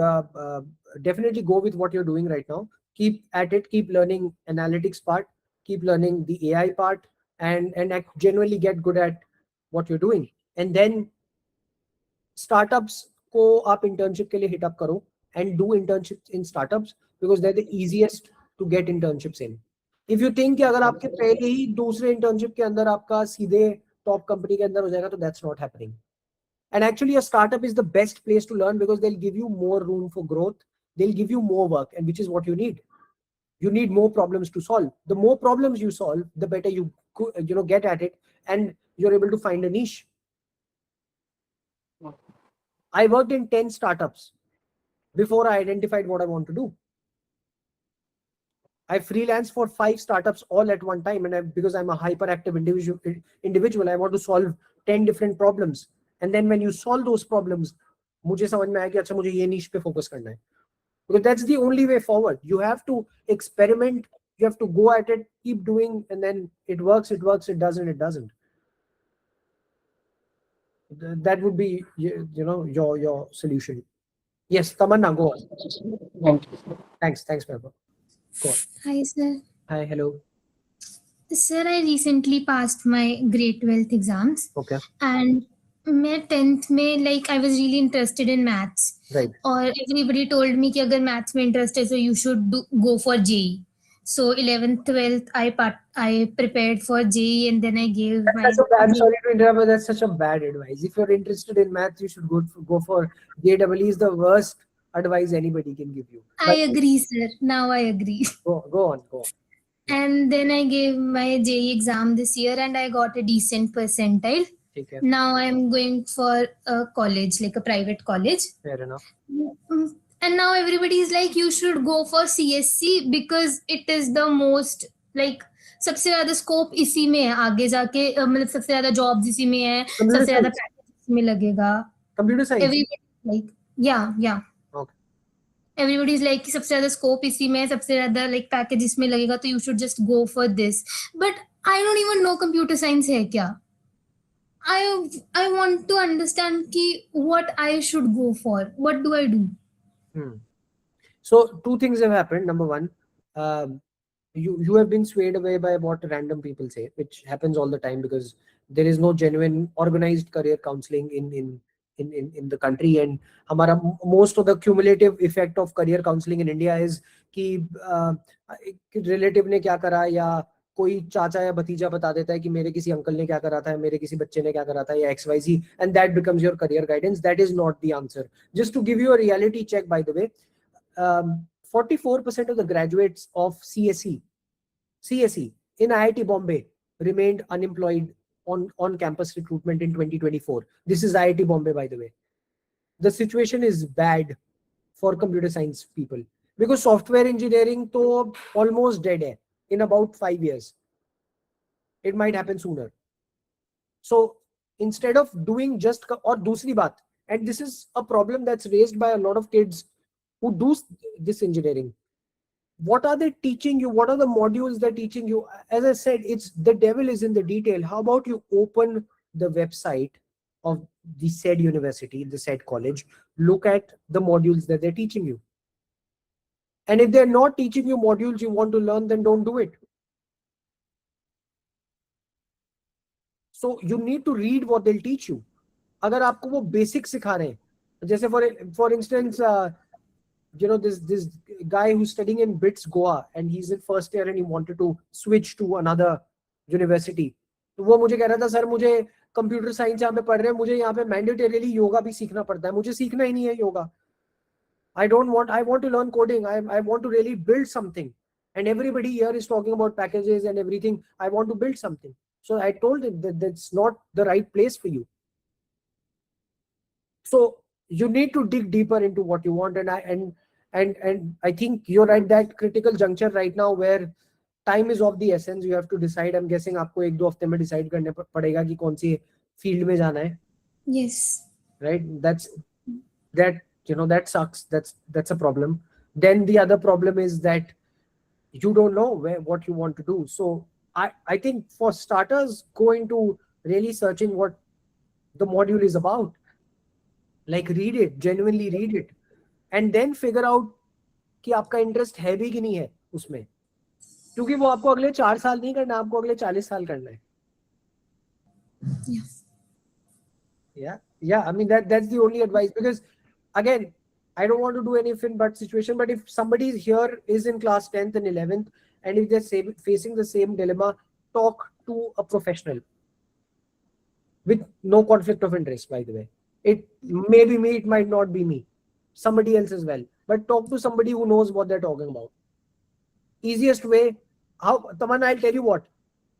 definitely go with what you're doing right now. Keep at it, keep learning analytics part, keep learning the AI part, and genuinely get good at what you're doing. And then startups को आप internship के लिए hit up करो, and do internships in startups because they're the easiest to get internships in. If you think कि अगर आपके पहले ही दूसरे internship के अंदर आपका सीधे top company के अंदर हो जाएगा, तो that's not happening. And actually a startup is the best place to learn because they'll give you more room for growth. They'll give you more work, and which is what you need. You need more problems to solve. The more problems you solve, the better you get at it, and you're able to find a niche. I worked in 10 startups before I identified what I want to do. I freelanced for 5 startups all at one time, and because I'm a hyperactive individual, I want to solve 10 different problems. And then when you solve those problems, मुझे समझ में आया कि अच्छा मुझे ये niche पे focus करना है. Because that's the only way forward. You have to experiment, you have to go at it, keep doing, and then it works, it doesn't, it doesn't. That would be, your solution. Yes, Tamanna, go on. Thanks, Pepper. Go on. Hi, sir. Hi, hello. Sir, I recently passed my grade 12th exams. Okay. And मैं 10th में like I was really interested in maths. Right. और everybody told me कि अगर maths में interest है so you should go for JEE. So 11th, 12th I prepared for JEE and then I gave I'm sorry to interrupt, but that's such a bad advice. If you're interested in maths, you should go for JEE. Is the worst advice anybody can give you. I agree, sir. Now I agree. Go on. And then I gave my JEE exam this year and I got a decent percentile. Okay. Now I'm going for a college, like a private college. Fair enough. And now everybody is like, you should go for CSC because it is the most like सबसे ज्यादा scope इसी में है आगे जाके, मतलब सबसे ज्यादा जॉब्स इसी में है, Computer सबसे ज्यादा science. पैकेज इसी में लगेगा. Computer science. Everybody like, yeah. Okay. Everybody is like कि सबसे ज्यादा स्कोप इसी में है, सबसे ज्यादा लाइक पैकेज इसमें लगेगा, तो you should just go for this. But I don't even know computer science है क्या. I want to understand कि what I should go for. What do I do? So two things have happened. Number one, you have been swayed away by what random people say, which happens all the time because there is no genuine organized career counseling in the country, and हमारा most of the cumulative effect of career counseling in India is कि relative ने क्या करा, या कोई चाचा या भतीजा बता देता है कि मेरे किसी अंकल ने क्या करा था, मेरे किसी बच्चे ने क्या करा था, या XYZ, and that becomes your career guidance. That is not the answer. Just to give you a reality check, by the way, 44% of the graduates of CSE in IIT Bombay remained unemployed on campus recruitment in 2024. This is IIT Bombay, by the way. The situation is bad for computer science people because software engineering to almost dead in about 5 years. It might happen sooner. So instead of doing just, or dusri baat, and this is a problem that's raised by a lot of kids who do this engineering. What are they teaching you? What are the modules they're teaching you? As I said, it's the devil is in the detail. How about you open the website of the said university, the said college, look at the modules that they're teaching you. And if they're not teaching you modules you want to learn, then don't do it. So you need to read what they'll teach you. अगर आपको वो basic सिखा रहे हैं, जैसे for instance, this guy who's studying in BITS Goa and he's in first year and he wanted to switch to another university. तो वो मुझे कह रहा था, सर मुझे कंप्यूटर साइंस यहाँ पे पढ़ रहे हैं, मुझे यहाँ पे मैंडेटरीली योगा भी सीखना पड़ता है, मुझे सीखना ही नहीं है yoga. I want to learn coding. I want to really build something. And everybody here is talking about packages and everything. I want to build something. So I told him that that's not the right place for you. So you need to dig deeper into what you want. And I think you're at that critical juncture right now where time is of the essence. You have to decide. I'm guessing आपको 1-2 हफ्ते में decide करने पड़ेगा कि कौन सी field में जाना है. Yes. Right. That sucks. That's a problem. Then the other problem is that you don't know what you want to do. So I think for starters, go into really searching what the module is about. Like read it, genuinely read it, and then figure out कि आपका interest है भी कि नहीं है उसमें, क्योंकि वो आपको अगले 4 साल नहीं करना, आपको अगले 40 साल करना है. Yeah. I mean that's the only advice, because again, I don't want to do any if and but situation, but if somebody here is in class 10th and 11th and if they're facing the same dilemma, talk to a professional with no conflict of interest, by the way. It may be me, it might not be me, somebody else as well, but talk to somebody who knows what they're talking about. Easiest way, Tamanna, I'll tell you what,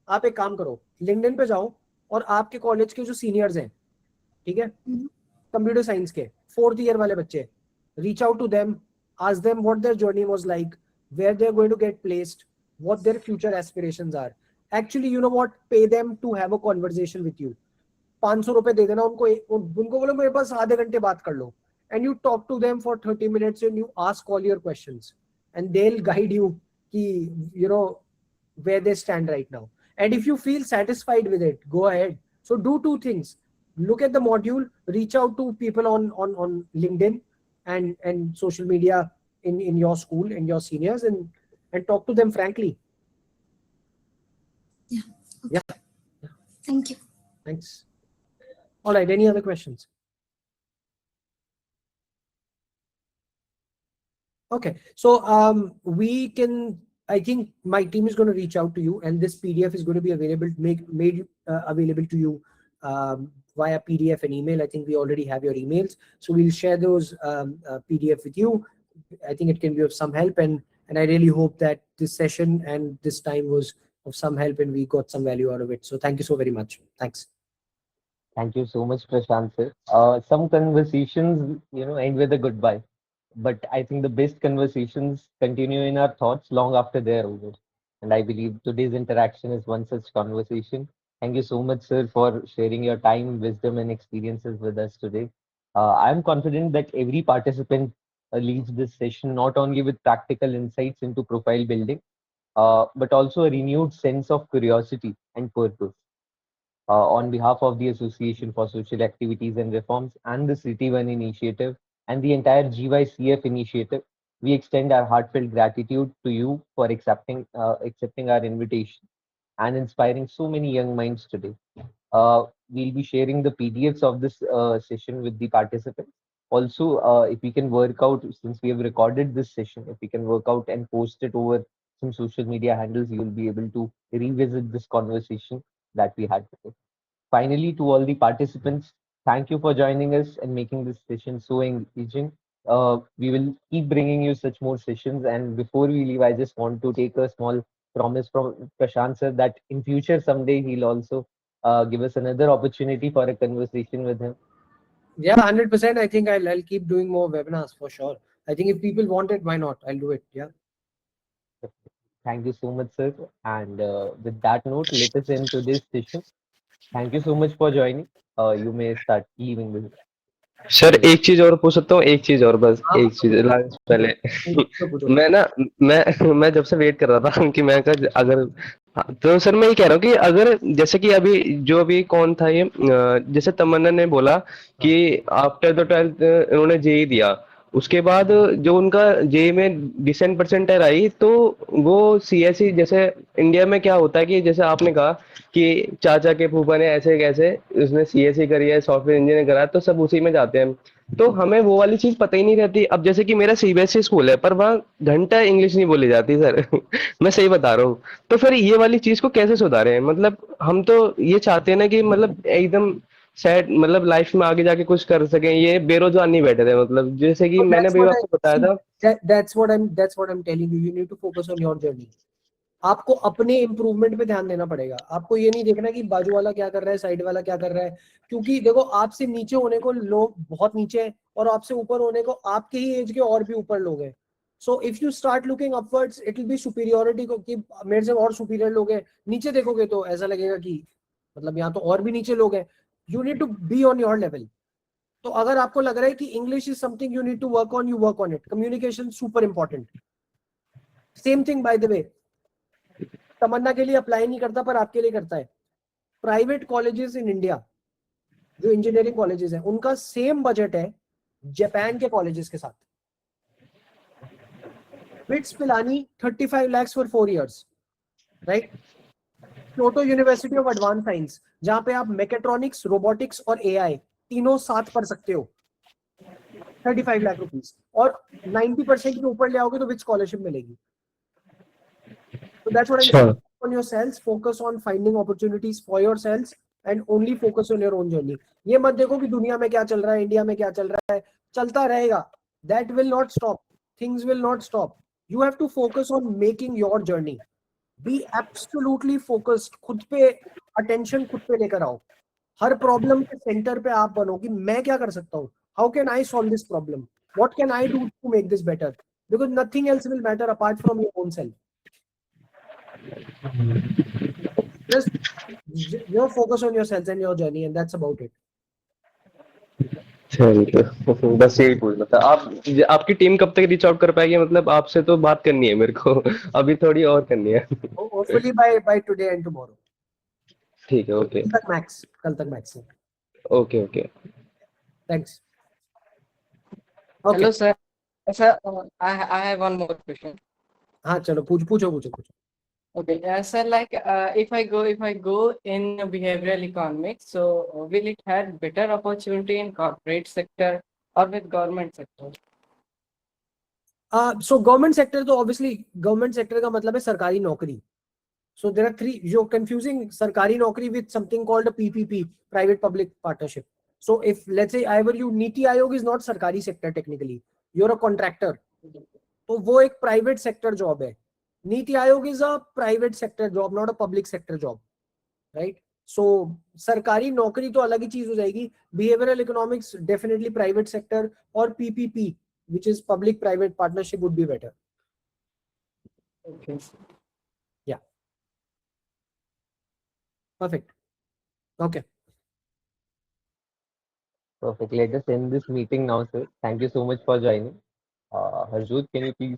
आप एक काम करो, LinkedIn पे जाओ और आपके college के जो सीनियर्स हैं, ठीक है, कंप्यूटर साइंस के 4th year वाले बच्चे, reach out to them, ask them what their journey was like, where they're going to get placed, what their future aspirations are. Actually, you know what, pay them to have a conversation with you. 500 रुपए दे देना उनको बोलो मेरे पास आधे घंटे बात कर लो, and you talk to them for 30 minutes and you ask all your questions and they'll guide you where they stand right now. And if you feel satisfied with it, go ahead. So do 2 things. Look at the module, reach out to people on LinkedIn and social media in your school and your seniors and talk to them frankly. Yeah. Okay. Yeah. Thank you. Thanks. All right. Any other questions? Okay. So we can, I think my team is going to reach out to you and this PDF is going to be available, made available to you via PDF and email. I think we already have your emails. So we'll share those PDF with you. I think it can be of some help, and I really hope that this session and this time was of some help and we got some value out of it. So thank you so very much. Thanks. Thank you so much, Prashant sir. Some conversations, end with a goodbye, but I think the best conversations continue in our thoughts long after they're over. And I believe today's interaction is one such conversation. Thank you so much, sir, for sharing your time, wisdom, and experiences with us today. I'm confident that every participant leaves this session not only with practical insights into profile building, but also a renewed sense of curiosity and purpose. On behalf of the Association for Social Activities and Reforms and the City One initiative and the entire GYCF initiative, we extend our heartfelt gratitude to you for accepting our invitation and inspiring so many young minds today. We'll be sharing the PDFs of this session with the participants. Also, if we can work out, since we have recorded this session, if we can work out and post it over some social media handles, you'll be able to revisit this conversation that we had today. Finally, to all the participants, thank you for joining us and making this session so engaging. We will keep bringing you such more sessions. And before we leave, I just want to take a small promise from Prashant sir that in future someday he'll also give us another opportunity for a conversation with him. Yeah, 100%. I think I'll keep doing more webinars for sure. I think if people want it, why not? I'll do it. Yeah. Thank you so much, sir. And with that note, let us end today's session. Thank you so much for joining. You may start leaving this. Sir एक चीज और पूछ सकता हूँ, एक चीज और, बस हाँ, एक चीज लास्ट पहले। पूछो। मैं ना मैं जब से वेट कर रहा था कि मैं अगर हाँ, तो सर मैं ये कह रहा हूँ कि अगर जैसे कि अभी कौन था ये, जैसे तमन्ना ने बोला कि आफ्टर द 12th उन्होंने जेई दिया, उसके बाद जो उनका जेई में डिसेंट परसेंटाइल आई, तो वो सीएसई, जैसे इंडिया में क्या होता है कि जैसे आपने कहा कि चाचा के फूफा ने ऐसे कैसे उसने सीएसई करी है, सॉफ्टवेयर इंजीनियर करा है, तो सब उसी में जाते हैं। तो हमें वो वाली चीज पता ही नहीं रहती। अब जैसे कि मेरा सीबीएसई स्कूल है, पर वहाँ घंटा इंग्लिश नहीं बोली जाती सर। मैं सही बता रहा हूँ। तो फिर ये वाली चीज को कैसे सुधारें? मतलब हम तो ये चाहते हैं ना कि मतलब एकदम सेट, मतलब लाइफ में आगे जाके कुछ कर सकें, ये बेरोजगार नहीं बैठे थे। मतलब जैसे कि So मैंने that's भी what I आपको बताया see. था। That's what I'm telling you. You need to focus on your journey. आपको अपने इम्प्रूवमेंट पे ध्यान देना पड़ेगा। आपको ये नहीं देखना कि बाजू वाला क्या कर रहा है, साइड वाला क्या कर रहा है, क्योंकि देखो आपसे नीचे होने को लोग बहुत नीचे हैं और आपसे ऊपर होने को आपके ही एज के और भी ऊपर लोग हैं। So if you start looking upwards, it will be superiority को कि मेरे से और सुपीरियर लोग हैं। नीचे देखोगे तो ऐसा लगेगा कि मतलब यहाँ तो और भी नीचे लोग हैं। You need to be on your level. तो अगर आपको लग रहा है कि English is something you need to work on, you work on it. Communication super important. Same thing by the way, Tamanna के लिए अप्लाई नहीं करता पर आपके लिए करता है। प्राइवेट कॉलेजेस इन इंडिया जो इंजीनियरिंग कॉलेजेस हैं, उनका सेम बजट है जापान के कॉलेजेस के साथ। Bits Pilani 35 lakhs for 4 years, right? Kyoto university of advance science, जहां पे आप मैकेट्रॉनिक्स, रोबोटिक्स और एआई तीनों साथ पढ़ सकते हो, 35 लाख रुपीस। और 90% के ऊपर ले आओगे तो विच स्कॉलरशिप मिलेगी? So that's what I'm saying. On yourselves, focus on finding opportunities for yourselves and only focus on your own journey. ये मत देखो कि दुनिया में क्या चल रहा है, इंडिया में क्या चल रहा है, चलता रहेगा। That will not stop. Things will not stop. You have to focus on making your journey. Be absolutely focused. खुद पे attention खुद पे लेकर आओ। हर प्रॉब्लम के सेंटर पे आप बनो कि मैं क्या कर सकता हूँ? How can I solve this problem? What can I do to make this better? Because nothing else will matter apart from your own self. Just focus on yourself and your journey, and that's about it. Thank you. बस यही पूछना था। आपकी team कब तक reach out कर पाएगी? मतलब आपसे तो बात करनी है मेरे को, अभी थोड़ी और करनी है। Hopefully by today and tomorrow. ठीक है, ओके। कल तक max. Okay okay, Thanks. Hello, sir. Sir, I have one more question. हाँ चलो पूछो। Okay, sir, like if I go in behavioral economics, so will it have better opportunity in corporate sector or with government sector? So government sector, तो obviously government sector का मतलब है सरकारी नौकरी. So there are three. You're confusing sarkari naukri with something called a PPP, private public partnership. So if let's say you, Niti Aayog is not sarkari sector technically. You're a contractor. तो वो एक private sector job है. Niti Aayog is a private sector job, not a public sector job, right? So सरकारी नौकरी तो अलग ही चीज हो जाएगी. Behavioral economics definitely private sector, और PPP, which is public private partnership, would be better. Okay. Yeah. Perfect. Okay. Perfect. Let us end this meeting now, sir. Thank you so much for joining. Harjut, can you please